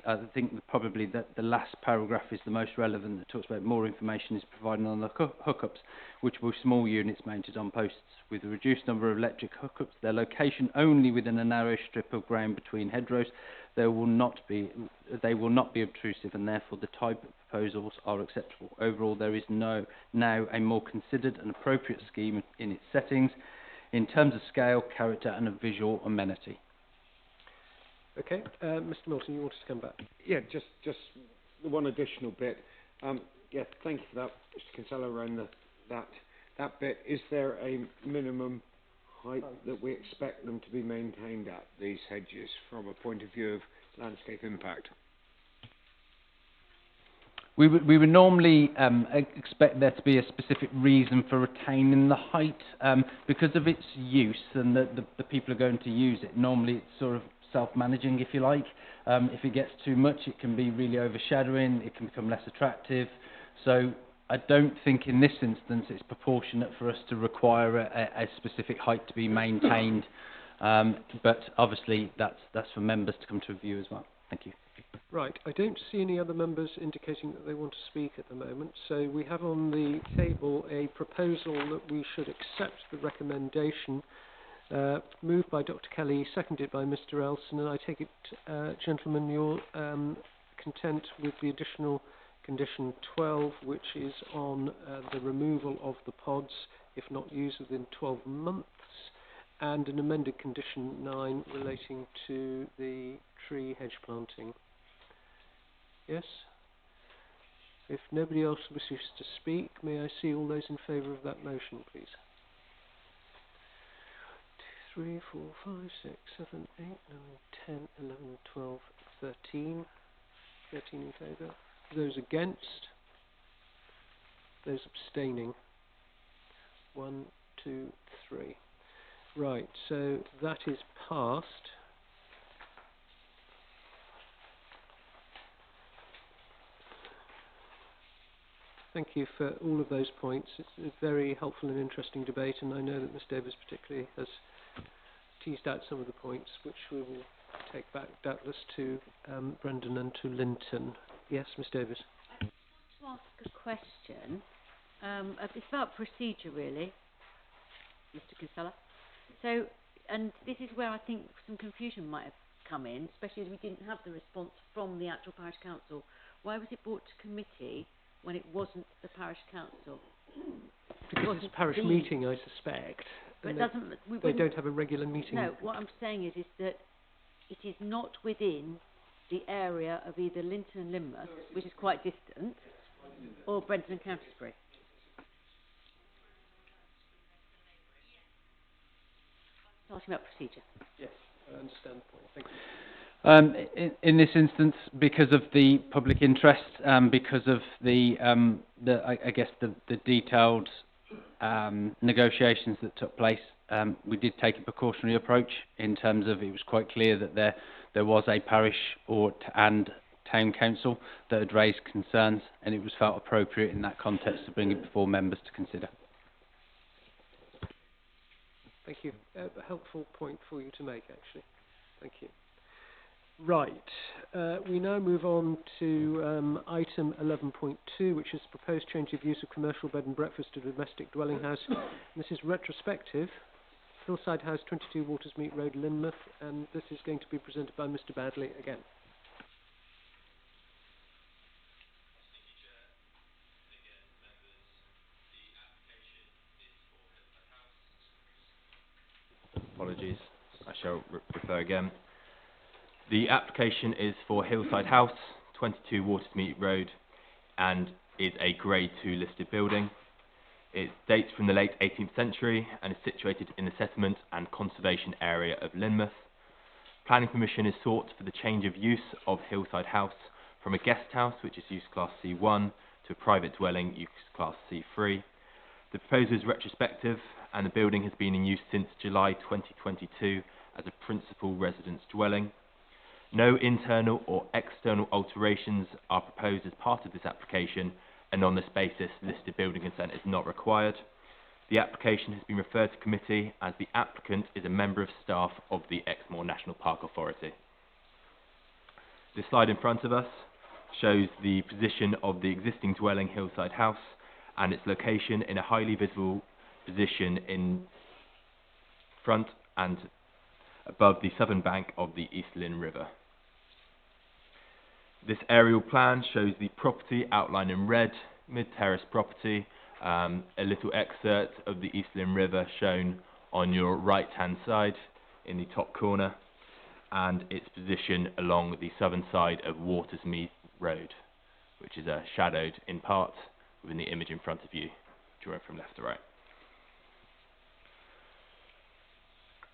I think probably that the last paragraph is the most relevant, that talks about more information is provided on the hookups, which will be small units mounted on posts with a reduced number of electric hookups, their location only within a narrow strip of ground between hedgerows. They will not be obtrusive, and therefore the type of proposals are acceptable. Overall, there is now a more considered and appropriate scheme in its settings in terms of scale, character and of visual amenity. Okay, Mr. Milton, you wanted to come back? Yeah, just one additional bit. Yeah, thank you for that, Mr. Kinsella, around that bit. Is there a minimum height that we expect them to be maintained at, these hedges, from a point of view of landscape impact? We would normally expect there to be a specific reason for retaining the height because of its use and the people are going to use it. Normally it's sort of self-managing, if you like. If it gets too much, it can be really overshadowing, it can become less attractive. So I don't think in this instance it's proportionate for us to require a specific height to be maintained, but obviously that's for members to come to a view as well. Thank you. Right, I don't see any other members indicating that they want to speak at the moment, so we have on the table a proposal that we should accept the recommendation, moved by Dr. Kelly, seconded by Mr. Elson, and I take it, gentlemen, you're content with the additional condition 12, which is on the removal of the pods, if not used within 12 months, and an amended condition 9 relating to the tree hedge planting. Yes? If nobody else wishes to speak, may I see all those in favour of that motion, please? 2, 3, 4, 5, 6, 7, 8, 9, 10, 11, 12, 13. 13 in favour. Those against? Those abstaining? 1, 2, 3. Right, so that is passed. Thank you for all of those points. It's a very helpful and interesting debate, and I know that Ms Davis particularly has teased out some of the points, which we will take back doubtless to Brendan and to Linton. Yes, Ms Davis. I want to ask a question. It's about procedure, really, Mr Kinsella. So, and this is where I think some confusion might have come in, especially as we didn't have the response from the actual parish council. Why was it brought to committee when it wasn't the parish council? Because it's a parish meeting, I suspect. But it doesn't. They don't have a regular meeting. No, what I'm saying is that it is not within the area of either Linton and Lynmouth, which is quite distant, or Brenton and Countisbury. Asking about procedure. Yes, I understand the point. Thank you. In this instance, because of the public interest, because of the detailed negotiations that took place, we did take a precautionary approach in terms of it was quite clear that there was a parish and town council that had raised concerns, and it was felt appropriate in that context to bring it before members to consider. Thank you. A helpful point for you to make, actually. Thank you. Right. We now move on to item 11.2, which is proposed change of use of commercial bed and breakfast to domestic dwelling house. This is retrospective. Hillside House, 22 Watersmeet Road, Lynmouth, and this is going to be presented by Mr. Badley again. Apologies, I shall refer again. The application is for Hillside House, 22 Watersmeet Road, and is a Grade 2 listed building. It dates from the late 18th century and is situated in the settlement and conservation area of Lynmouth. Planning permission is sought for the change of use of Hillside House from a guest house, which is use class C1, to a private dwelling, use class C3. The proposal is retrospective, and the building has been in use since July 2022 as a principal residence dwelling. No internal or external alterations are proposed as part of this application, and on this basis, listed building consent is not required. The application has been referred to committee as the applicant is a member of staff of the Exmoor National Park Authority. This slide in front of us shows the position of the existing dwelling, Hillside House, and its location in a highly visible position in front and above the southern bank of the East Lynn River. This aerial plan shows the property outlined in red, mid-terrace property, a little excerpt of the East Lynn River shown on your right-hand side in the top corner, and its position along the southern side of Watersmeet Road, which is shadowed in part within the image in front of you, drawing from left to right.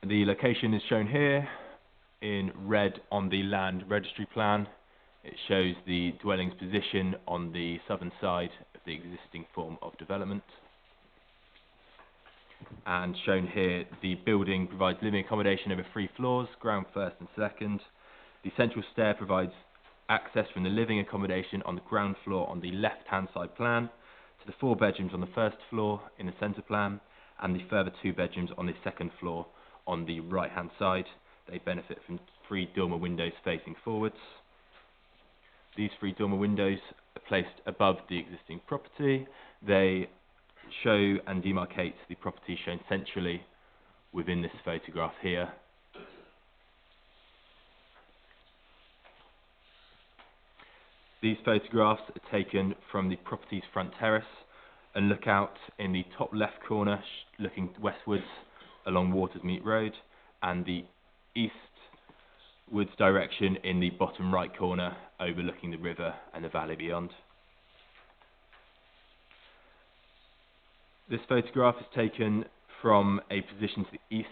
The location is shown here in red on the land registry plan. It shows the dwelling's position on the southern side of the existing form of development. And shown here, the building provides living accommodation over 3 floors, ground first and second. The central stair provides access from the living accommodation on the ground floor on the left-hand side plan to the 4 bedrooms on the first floor in the centre plan and the further 2 bedrooms on the second floor on the right hand side. They benefit from 3 dormer windows facing forwards. These 3 dormer windows are placed above the existing property. They show and demarcate the property shown centrally within this photograph here. These photographs are taken from the property's front terrace and look out in the top left corner looking westwards along Watersmeet Road, and the eastwards direction in the bottom right corner overlooking the river and the valley beyond. This photograph is taken from a position to the east,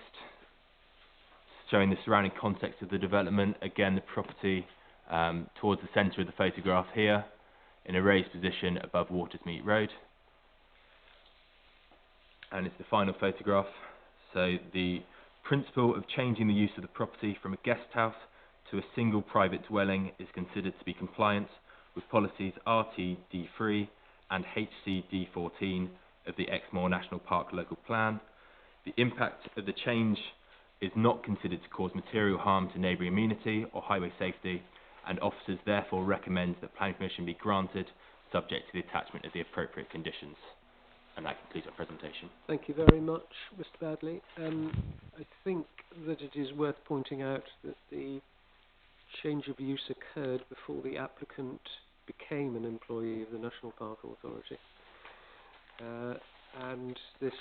showing the surrounding context of the development. Again, the property towards the centre of the photograph here, in a raised position above Watersmeet Road. And it's the final photograph. So the principle of changing the use of the property from a guest house to a single private dwelling is considered to be compliant with policies RTD3 and HCD14 of the Exmoor National Park Local Plan. The impact of the change is not considered to cause material harm to neighbouring amenity or highway safety, and officers therefore recommend that planning permission be granted subject to the attachment of the appropriate conditions. And that concludes our presentation. Thank you very much, Mr. Badley. I think that it is worth pointing out that the change of use occurred before the applicant became an employee of the National Park Authority. And this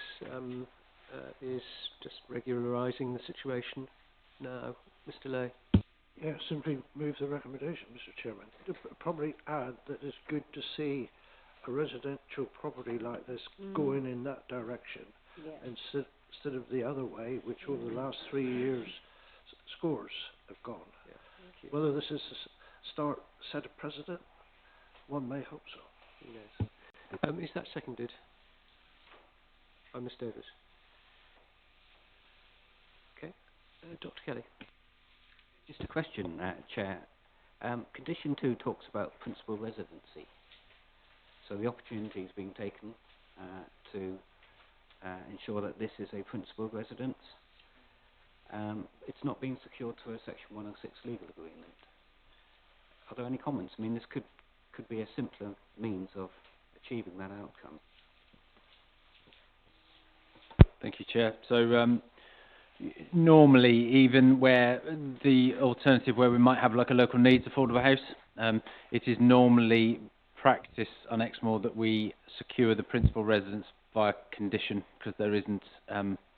is just regularising the situation now. Mr. Lay. Yeah, simply move the recommendation, Mr. Chairman. To probably add that it's good to see a residential property like this going in that direction instead of the other way, which over the last 3 years scores have gone. Yeah. Whether this is a set a precedent, one may hope so. Yes. Is that seconded by Ms. Davis? Okay. Dr. Kelly. Just a question, Chair. Condition 2 talks about principal residency. So the opportunity is being taken to ensure that this is a principal residence. It's not being secured through a Section 106 legal agreement. Are there any comments? I mean, this could be a simpler means of achieving that outcome. Thank you, Chair. So normally, even where the alternative where we might have like a local needs affordable house, it is normally practice on Exmoor that we secure the principal residence via condition, because there isn't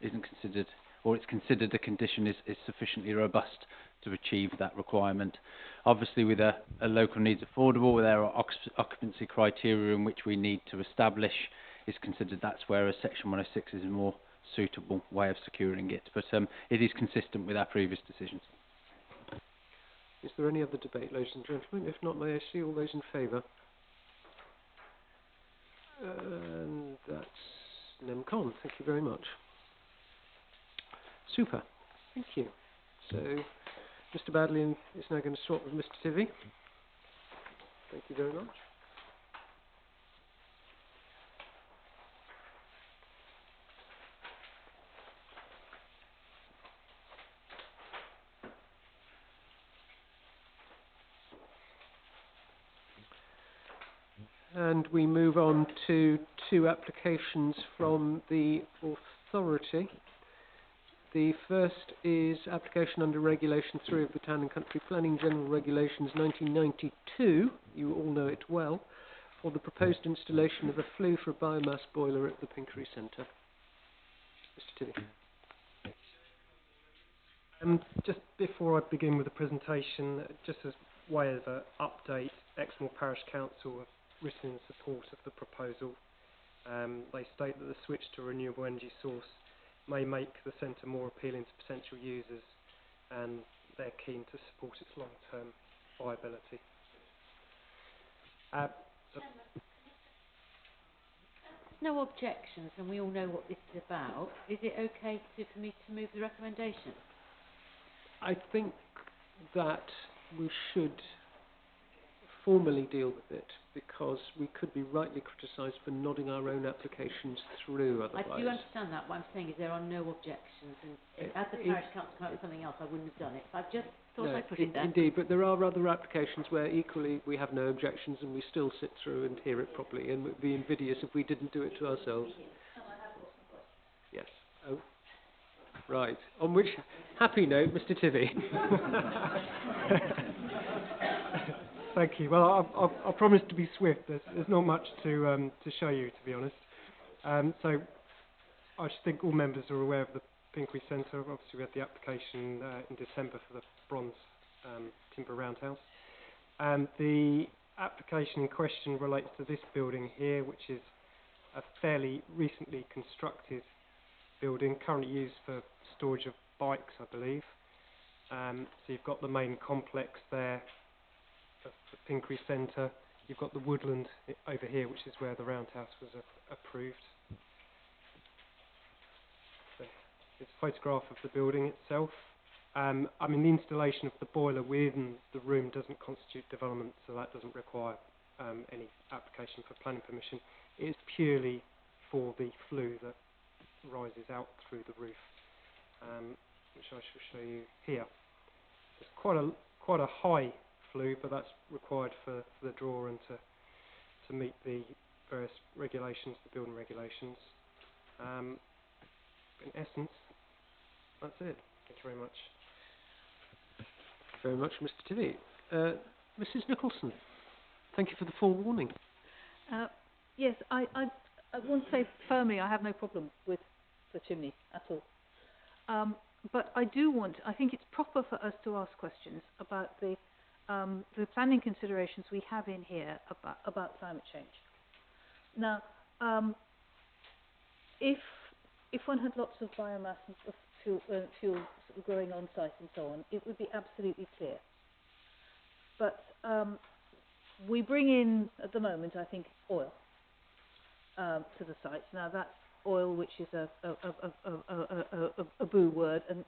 considered, or it's considered the condition is sufficiently robust to achieve that requirement. Obviously, with a local needs affordable, there are occupancy criteria in which we need to establish. Is considered that's where a Section 106 is a more suitable way of securing it, but it is consistent with our previous decisions. Is there any other debate, ladies and gentlemen? If not, may I see all those in favour? And that's NEMCON. Thank you very much. Super. Thank you. So, Mr. Badley is now going to swap with Mr. Tivy. Thank you very much. And we move on to 2 applications from the authority. The first is application under Regulation 3 of the Town and Country Planning General Regulations 1992, you all know it well, for the proposed installation of a flue for a biomass boiler at the Pinkery Centre. Mr. Tilley. Just before I begin with the presentation, just as way of an update, Exmoor Parish Council have written in support of the proposal. They state that the switch to a renewable energy source may make the centre more appealing to potential users, and they're keen to support its long-term viability. No objections, and we all know what this is about. Is it okay for me to move the recommendation? I think that we should formally deal with it, because we could be rightly criticised for nodding our own applications through otherwise. I do understand that. What I'm saying is there are no objections, and if had the parish council come up with something else, I wouldn't have done it. I've just thought I'd put it there. Indeed, but there are other applications where equally we have no objections and we still sit through and hear it properly, and it would be invidious if we didn't do it to ourselves. Yes. Oh. Right. On which happy note, Mr. Tivy. Thank you. Well, I'll promise to be swift. There's not much to show you, to be honest. So I should think all members are aware of the Pinkery Centre. Obviously, we had the application in December for the bronze timber roundhouse. And the application in question relates to this building here, which is a fairly recently constructed building, currently used for storage of bikes, I believe. So you've got the main complex there of the Pinkery Centre. You've got the woodland over here, which is where the roundhouse was approved. So it's a photograph of the building itself. I mean, the installation of the boiler within the room doesn't constitute development, so that doesn't require any application for planning permission. It is purely for the flue that rises out through the roof, which I shall show you here. It's quite a high flue, but that's required for the drawer and to meet the various regulations, the building regulations. In essence, that's it. Thank you very much. Very much, Mr. Tivy. Mrs. Nicholson, thank you for the forewarning. Yes, I want to say firmly I have no problem with the chimney at all. But I think it's proper for us to ask questions about the planning considerations we have in here about climate change. Now, if one had lots of biomass and fuel growing on site and so on, it would be absolutely clear. But we bring in, at the moment, I think, oil to the sites. Now that's oil, which is a boo word, and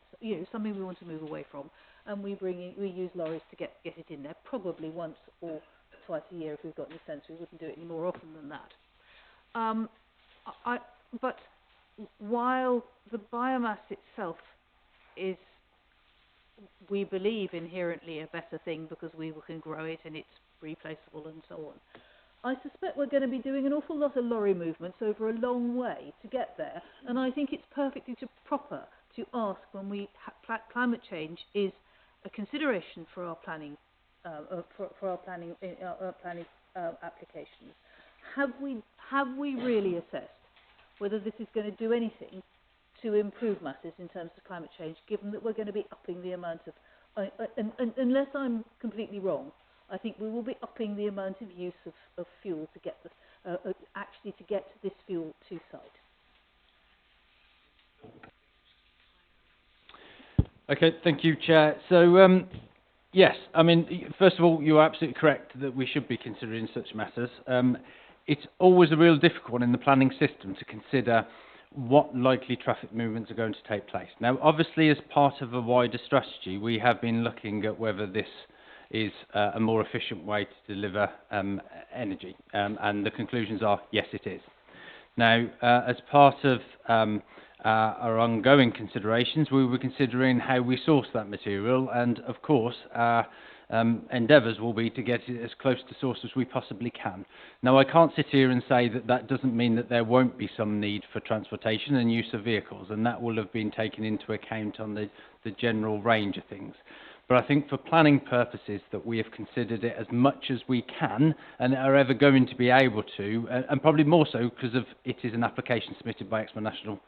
something we want to move away from. And we use lorries to get it in there, probably once or twice a year if we've got any sense. We wouldn't do it any more often than that. But while the biomass itself is, we believe, inherently a better thing because we can grow it and it's replaceable and so on, I suspect we're going to be doing an awful lot of lorry movements over a long way to get there, and I think it's perfectly proper to ask when climate change is a consideration for our planning applications. Have we really assessed whether this is going to do anything to improve matters in terms of climate change, given that we're going to be upping the amount of, unless I'm completely wrong, I think we will be upping the amount of use of fuel to get to get this fuel to site. Okay, thank you, Chair. So, yes, I mean, first of all, you are absolutely correct that we should be considering such matters. It's always a real difficult one in the planning system to consider what likely traffic movements are going to take place. Now, obviously, as part of a wider strategy, we have been looking at whether this is a more efficient way to deliver energy, and the conclusions are yes, it is. Now, as part of our ongoing considerations, we were considering how we source that material, and of course our endeavours will be to get it as close to source as we possibly can. Now, I can't sit here and say that that doesn't mean that there won't be some need for transportation and use of vehicles, and that will have been taken into account on the general range of things. But I think for planning purposes that we have considered it as much as we can and are ever going to be able to, and probably more so because of it is an application submitted by Exmoor National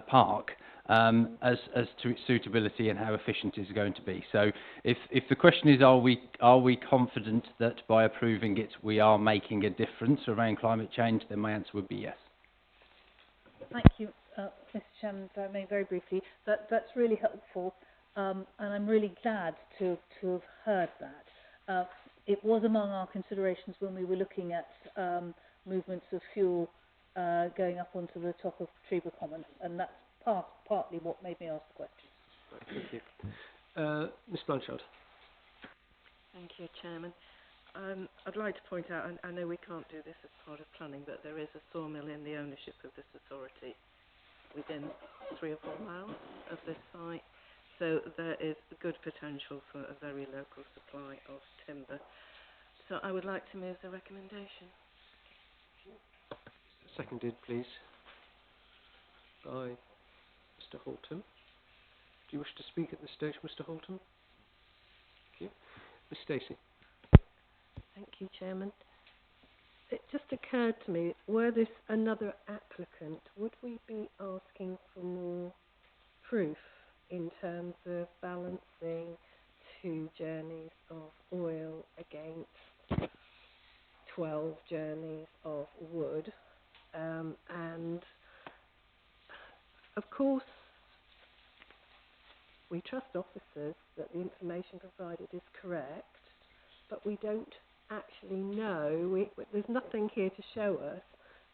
Park, as to its suitability and how efficient it is going to be. So if the question is are we confident that by approving it we are making a difference around climate change, then my answer would be yes. Thank you, Mr. Chairman, if I may very briefly. That's really helpful. And I'm really glad to have heard that. It was among our considerations when we were looking at movements of fuel going up onto the top of Treba Common, and that's partly what made me ask the question. Right, thank you. Ms. Blanchard. Thank you, Chairman. I'd like to point out, and I know we can't do this as part of planning, but there is a sawmill in the ownership of this authority within 3 or 4 miles of this site. So there is good potential for a very local supply of timber. So I would like to move the recommendation. Seconded, please, by Mr. Halton. Do you wish to speak at this stage, Mr. Halton? Thank you. Miss Stacey. Thank you, Chairman. It just occurred to me, were this another applicant, would we be asking for more proof in terms of balancing 2 journeys of oil against 12 journeys of wood? And of course, we trust officers that the information provided is correct, but we don't actually know. There's nothing here to show us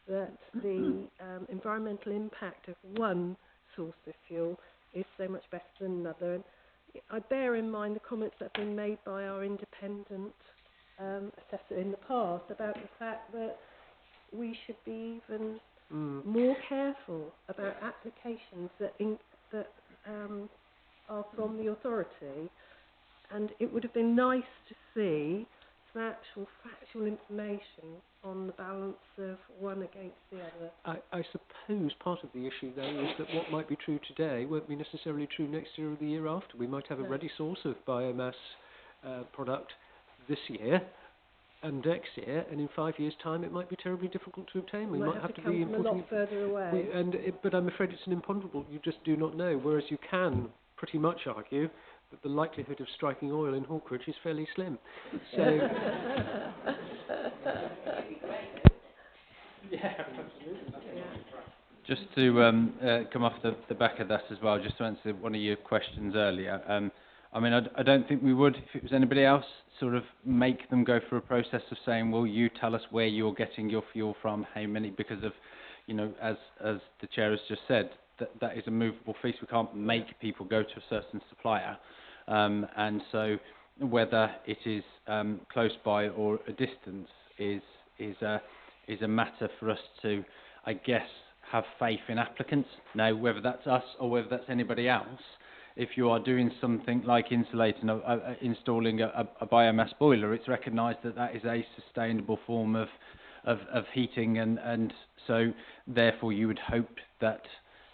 that the environmental impact of one source of fuel is so much better than another. And I bear in mind the comments that have been made by our independent assessor in the past about the fact that we should be even more careful about applications that are from the authority, and it would have been nice to see some actual factual information on the balance of one against the other. I suppose part of the issue, though, is that what might be true today won't be necessarily true next year or the year after. We might have a ready source of biomass product this year and next year, and in 5 years' time it might be terribly difficult to obtain. We might have to be come from a lot further away. But I'm afraid it's an imponderable. You just do not know, whereas you can pretty much argue that the likelihood of striking oil in Hawkridge is fairly slim. So, just to come off the back of that as well, just to answer one of your questions earlier. I mean, I don't think we would, if it was anybody else, sort of make them go through a process of saying, well, you tell us where you're getting your fuel from, how many, because of, you know, as the chair has just said, that is a movable feast. We can't make people go to a certain supplier. And so whether it is close by or a distance is a matter for us to, I guess, have faith in applicants. Now, whether that's us or whether that's anybody else, if you are doing something like insulating, installing a biomass boiler, it's recognised that that is a sustainable form of heating, and so therefore you would hope that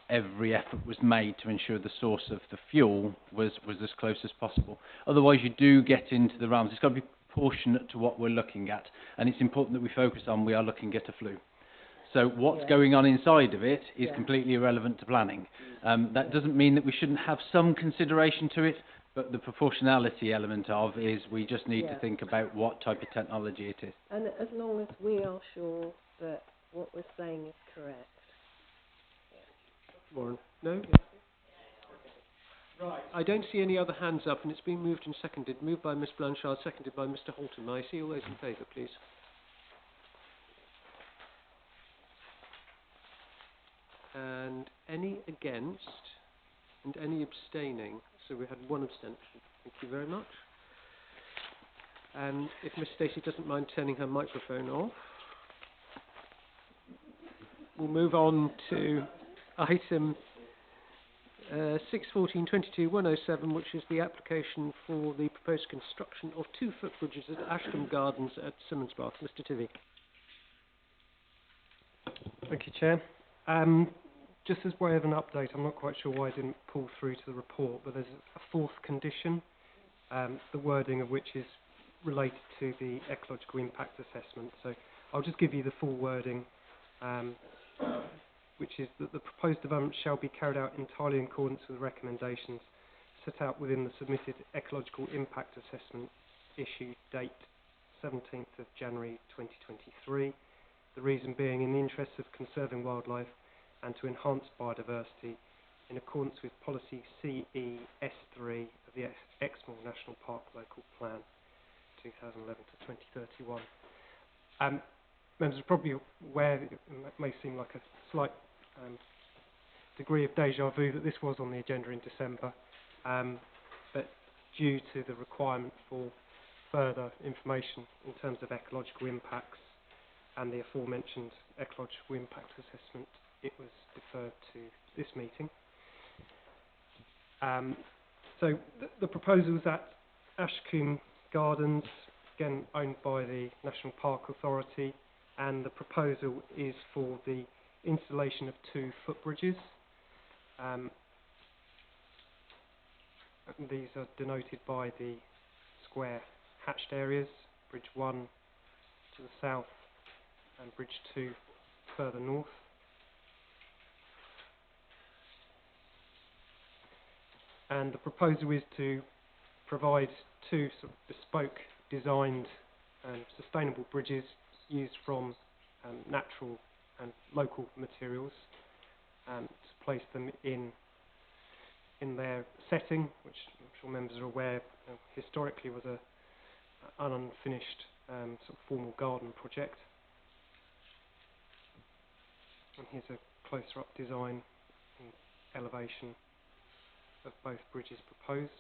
every effort was made to ensure the source of the fuel was as close as possible. Otherwise you do get into the realms. It's got to be proportionate to what we're looking at, and it's important that we focus on we are looking at a flue. So what's going on inside of it is completely irrelevant to planning. That doesn't mean that we shouldn't have some consideration to it, but the proportionality element of is we just need to think about what type of technology it is. And as long as we are sure that what we're saying is correct. Warren? No? Right. I don't see any other hands up, and it's been moved and seconded. Moved by Miss Blanchard, seconded by Mr. Halton. May I see all those in favour, please? And any against, and any abstaining. So we had one abstention. Thank you very much. And if Miss Stacey doesn't mind turning her microphone off, we'll move on to item 614-22-107, which is the application for the proposed construction of 2 footbridges at Ashcombe Gardens at Simmonsbath. Mr. Tivy. Thank you, Chair. Just as way of an update, I'm not quite sure why I didn't pull through to the report, but there's a 4th condition, the wording of which is related to the ecological impact assessment. So I'll just give you the full wording, which is that the proposed development shall be carried out entirely in accordance with the recommendations set out within the submitted ecological impact assessment issued date 17th of January 2023. The reason being in the interests of conserving wildlife and to enhance biodiversity in accordance with policy CES3 of the Exmoor National Park Local Plan 2011 to 2031. Members are probably aware that it may seem like a slight degree of deja vu that this was on the agenda in December, but due to the requirement for further information in terms of ecological impacts and the aforementioned ecological impact assessment, it was deferred to this meeting. So the proposals at Ashcombe Gardens, again owned by the National Park Authority, and the proposal is for the installation of 2 footbridges. These are denoted by the square hatched areas, Bridge 1 to the south and Bridge 2 further north. And the proposal is to provide 2 sort of bespoke designed and sustainable bridges used from natural and local materials, and to place them in their setting, which I'm sure members are aware historically was an unfinished sort of formal garden project. And here's a closer up design and elevation of both bridges proposed.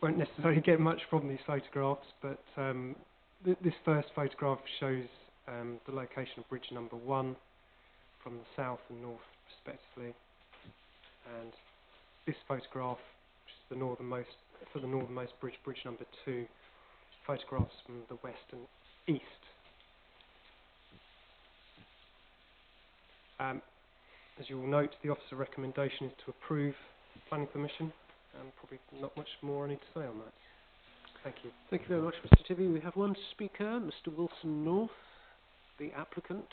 Won't necessarily get much from these photographs, but this first photograph shows the location of bridge number 1 from the south and north respectively, and this photograph, which is the northernmost bridge, bridge number 2, photographs from the west and east. As you will note, the officer recommendation is to approve planning permission, and probably not much more I need to say on that. Thank you. Thank you very much, Mr. Tibby. We have one speaker, Mr. Wilson North, the applicant.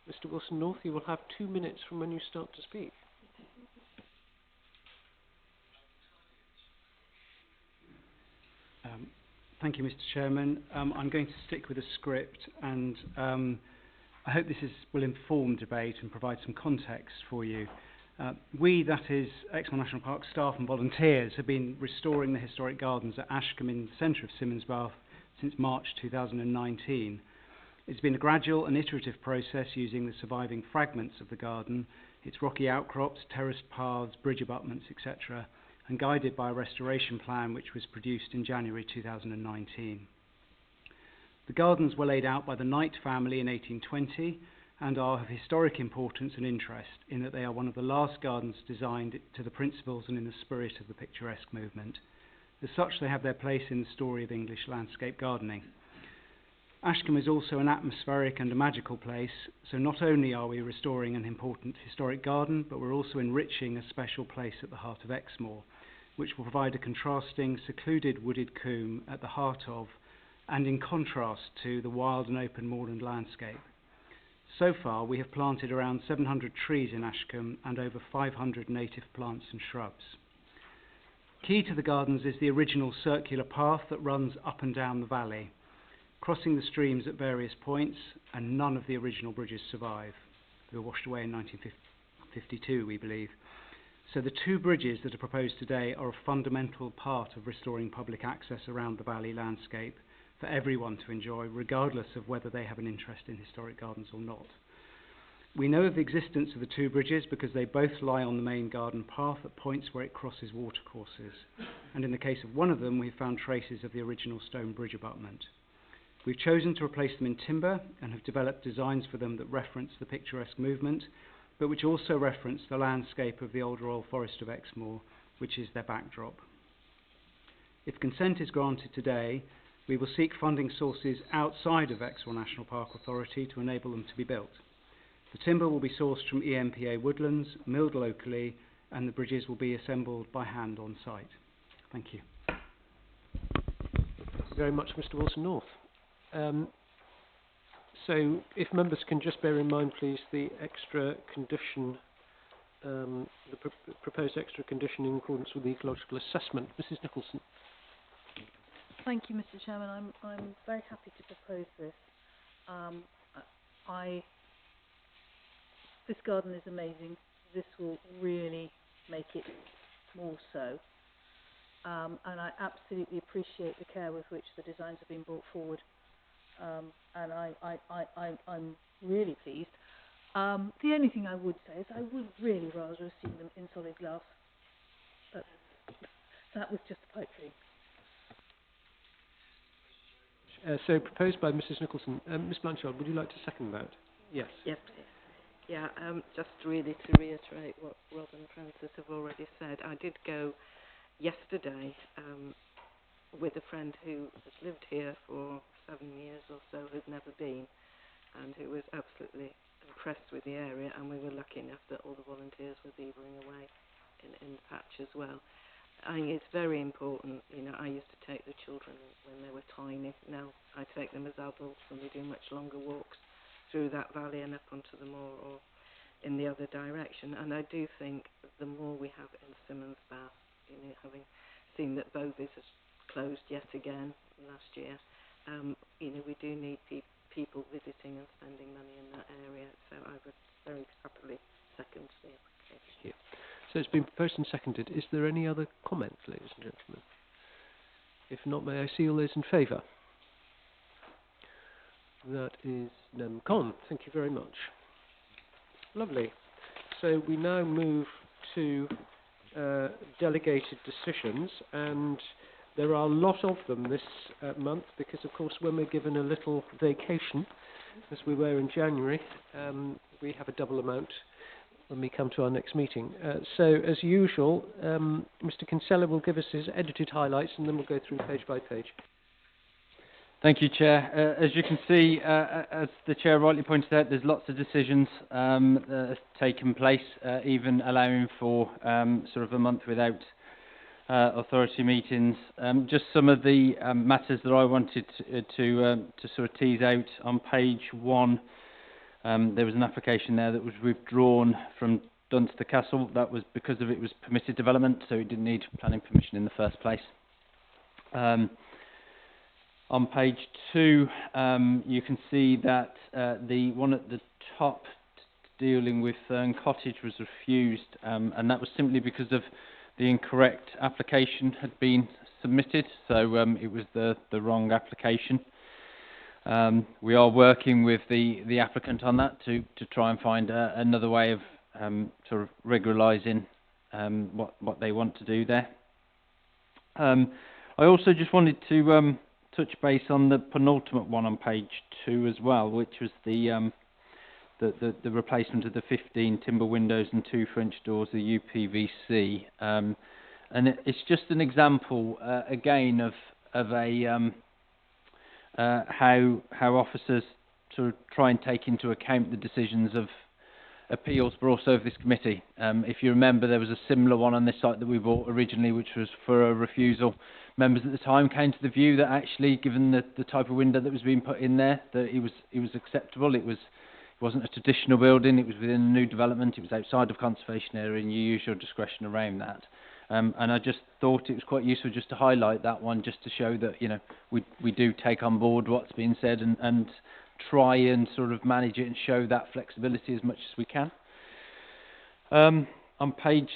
Mr. Wilson North, you will have 2 minutes from when you start to speak. Thank you, Mr. Chairman. I'm going to stick with a script, and I hope this will inform debate and provide some context for you. We, that is Exmoor National Park staff and volunteers, have been restoring the historic gardens at Ashcombe in the centre of Simmons Bath since March 2019. It's been a gradual and iterative process using the surviving fragments of the garden, its rocky outcrops, terraced paths, bridge abutments, etc., and guided by a restoration plan which was produced in January 2019. The gardens were laid out by the Knight family in 1820 and are of historic importance and interest in that they are one of the last gardens designed to the principles and in the spirit of the picturesque movement. As such, they have their place in the story of English landscape gardening. Ashcombe is also an atmospheric and a magical place, so not only are we restoring an important historic garden, but we're also enriching a special place at the heart of Exmoor, which will provide a contrasting, secluded wooded coombe at the heart of, and in contrast to, the wild and open moorland landscape. So far, we have planted around 700 trees in Ashcombe and over 500 native plants and shrubs. Key to the gardens is the original circular path that runs up and down the valley, crossing the streams at various points, and none of the original bridges survive. They were washed away in 1952, we believe. So the 2 bridges that are proposed today are a fundamental part of restoring public access around the valley landscape for everyone to enjoy, regardless of whether they have an interest in historic gardens or not. We know of the existence of the 2 bridges because they both lie on the main garden path at points where it crosses watercourses, and in the case of one of them, we've found traces of the original stone bridge abutment. We've chosen to replace them in timber and have developed designs for them that reference the picturesque movement, but which also reference the landscape of the old Royal Forest of Exmoor, which is their backdrop. If consent is granted today, we will seek funding sources outside of Exmoor National Park Authority to enable them to be built. The timber will be sourced from ENPA woodlands, milled locally, and the bridges will be assembled by hand on site. Thank you. Thank you very much, Mr. Wilson North. So, if members can just bear in mind, please, the extra condition, proposed extra condition in accordance with the ecological assessment. Mrs. Nicholson. Thank you, Mr. Chairman. I'm very happy to propose this. This garden is amazing. This will really make it more so. And I absolutely appreciate the care with which the designs have been brought forward. And I'm really pleased. The only thing I would say is I would really rather have seen them in solid glass. That was just a pipe dream. So proposed by Mrs Nicholson. Ms Blanchard, would you like to second that? Yes. Yes, please. Yeah, just really to reiterate what Rob and Francis have already said, I did go yesterday with a friend who has lived here for 7 years or so, who'd never been, and who was absolutely impressed with the area, and we were lucky enough that all the volunteers were beavering away in the patch as well. I think it's very important, you know, I used to take the children when they were tiny. Now I take them as adults and we do much longer walks through that valley and up onto the moor or in the other direction. And I do think the more we have in Simmons Bath, you know, having seen that Bovis has closed yet again last year, you know, we do need people visiting and spending money in that area. So I would very happily second the application. Yeah. So it's been proposed and seconded. Is there any other comments, ladies and gentlemen? If not, may I see all those in favour? That is con. Thank you very much. Lovely. So we now move to delegated decisions, and there are a lot of them this month because, of course, when we're given a little vacation, as we were in January, we have a double amount when we come to our next meeting. So, as usual, Mr Kinsella will give us his edited highlights and then we'll go through page by page. Thank you, Chair. As you can see, as the Chair rightly pointed out, there's lots of decisions taken place, even allowing for sort of a month without authority meetings. Just some of the matters that I wanted to sort of tease out on page 1. There was an application there that was withdrawn from Dunster Castle. That was because it was permitted development, so it didn't need planning permission in the first place. On page 2, you can see that the one at the top dealing with Fern Cottage was refused, and that was simply because of the incorrect application had been submitted, so it was the wrong application. We are working with the applicant on that to try and find another way of sort of regularising what they want to do there. I also just wanted to touch base on the penultimate one on page 2 as well, which was the replacement of the 15 timber windows and 2 French doors, the UPVC, and it's just an example again of a how officers sort of try and take into account the decisions of appeals, but also of this committee. If you remember, there was a similar one on this site that we bought originally, which was for a refusal. Members at the time came to the view that actually, given the type of window that was being put in there, that it was acceptable. It wasn't a traditional building. It was within a new development. It was outside of conservation area, and you use your discretion around that. And I just thought it was quite useful just to highlight that one, just to show that, you know, we do take on board what's being said and try and sort of manage it and show that flexibility as much as we can. On page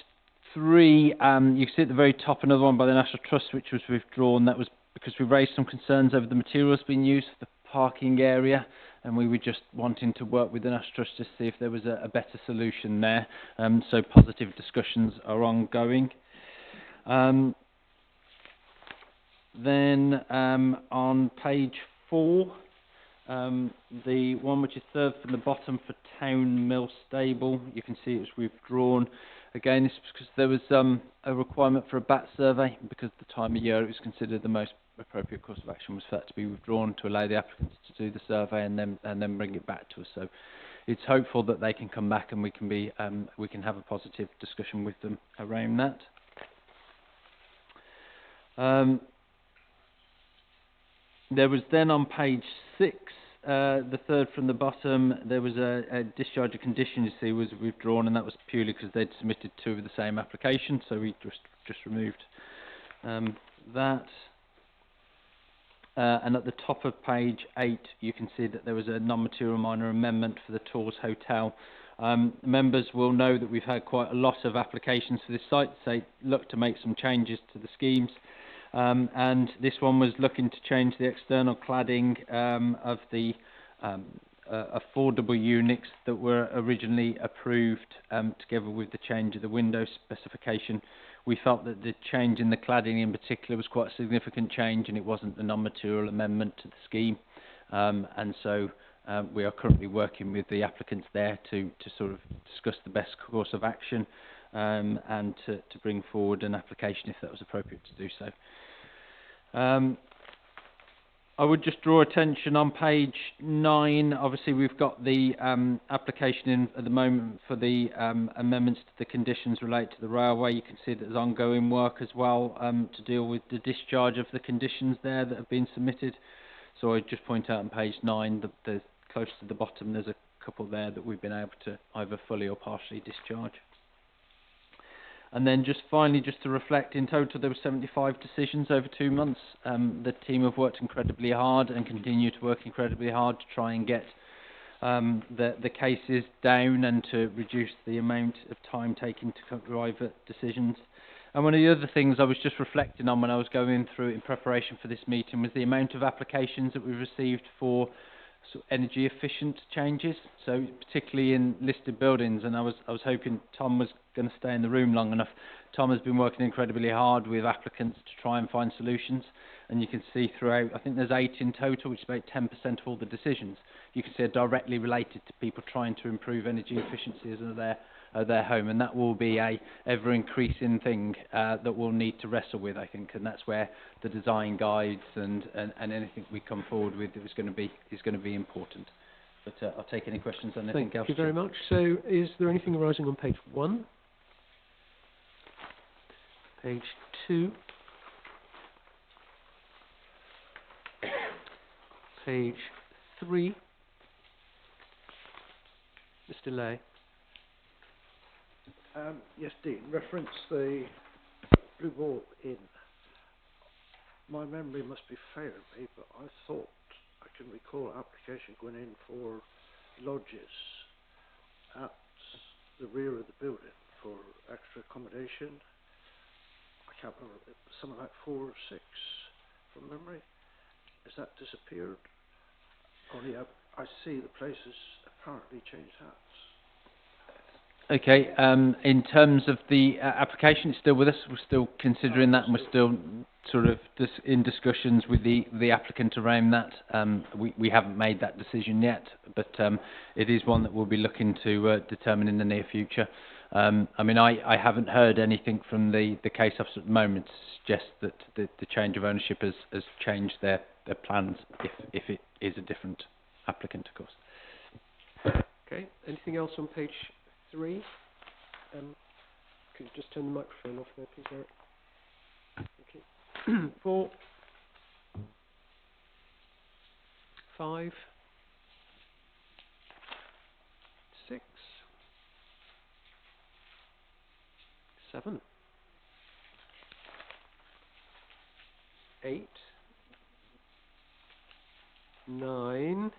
3, you can see at the very top another one by the National Trust, which was withdrawn. That was because we raised some concerns over the materials being used for the parking area, and we were just wanting to work with the National Trust to see if there was a better solution there. So positive discussions are ongoing. Then on page 4, the one which is third from the bottom for Town Mill Stable, you can see it's withdrawn. Again, this is because there was a requirement for a bat survey, because at the time of year it was considered the most appropriate course of action was for that to be withdrawn to allow the applicants to do the survey and then bring it back to us. So it's hopeful that they can come back and we can have a positive discussion with them around that. There was then on page 6, the third from the bottom, there was a discharge of conditions, you see, was withdrawn, and that was purely because they'd submitted 2 of the same application, so we just removed that. And at the top of page 8, you can see that there was a non-material minor amendment for the Tours Hotel. Members will know that we've had quite a lot of applications for this site, so they look to make some changes to the schemes. And this one was looking to change the external cladding of the affordable units that were originally approved together with the change of the window specification. We felt that the change in the cladding in particular was quite a significant change, and it wasn't a non-material amendment to the scheme. And so we are currently working with the applicants there to sort of discuss the best course of action and to bring forward an application if that was appropriate to do so. I would just draw attention on page 9. Obviously, we've got the application in at the moment for the amendments to the conditions related to the railway. You can see that there's ongoing work as well to deal with the discharge of the conditions there that have been submitted. So I just point out on page 9 that there's close to the bottom there's a couple there that we've been able to either fully or partially discharge. And then just finally, just to reflect, in total there were 75 decisions over 2 months. The team have worked incredibly hard and continue to work incredibly hard to try and get the cases down and to reduce the amount of time taken to arrive at decisions. And one of the other things I was just reflecting on when I was going through it in preparation for this meeting was the amount of applications that we've received for sort of energy efficient changes, so particularly in listed buildings. And I was hoping Tom was going to stay in the room long enough. Tom has been working incredibly hard with applicants to try and find solutions, and you can see throughout, I think there's 8 in total, which is about 10% of all the decisions. You can see are directly related to people trying to improve energy efficiencies of their home, and that will be a ever increasing thing that we'll need to wrestle with, I think, and that's where the design guides and anything we come forward with is going to be important. But I'll take any questions on anything else. Thank you very much. So is there anything arising on page 1? Page 2? Page 3? Mr. Lay. Yes, Dean, reference the Blue Ball Inn. My memory must be failing me, but I thought I can recall an application going in for lodges at the rear of the building for extra accommodation. I can't remember, it was something like 4 or 6 from memory. Has that disappeared? Only I see the place has apparently changed hands. Okay, in terms of the application, it's still with us. We're still considering that, and we're still sort of in discussions with the applicant around that. We haven't made that decision yet, but it is one that we'll be looking to determine in the near future. I mean, I haven't heard anything from the case officer at the moment to suggest that the change of ownership has changed their plans, if it is a different applicant, of course. Okay, anything else on page 3? Could you just turn the microphone off there, please, Eric? Okay. 4, 5, 6, 7, 8, 9,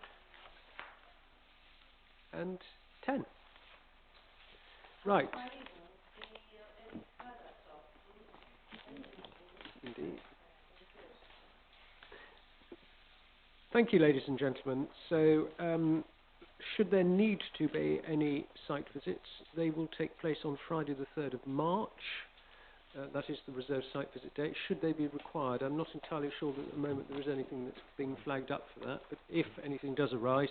and 10. Right. Indeed. Thank you, ladies and gentlemen. So, should there need to be any site visits, they will take place on Friday the 3rd of March. That is the reserved site visit date. Should they be required, I'm not entirely sure that at the moment there is anything that's being flagged up for that, but if anything does arise,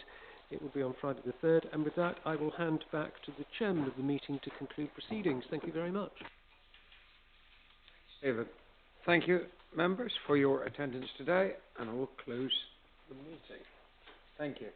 it will be on Friday the 3rd, and with that I will hand back to the chairman of the meeting to conclude proceedings. Thank you very much. David, thank you, members, for your attendance today, and I will close the meeting. Thank you.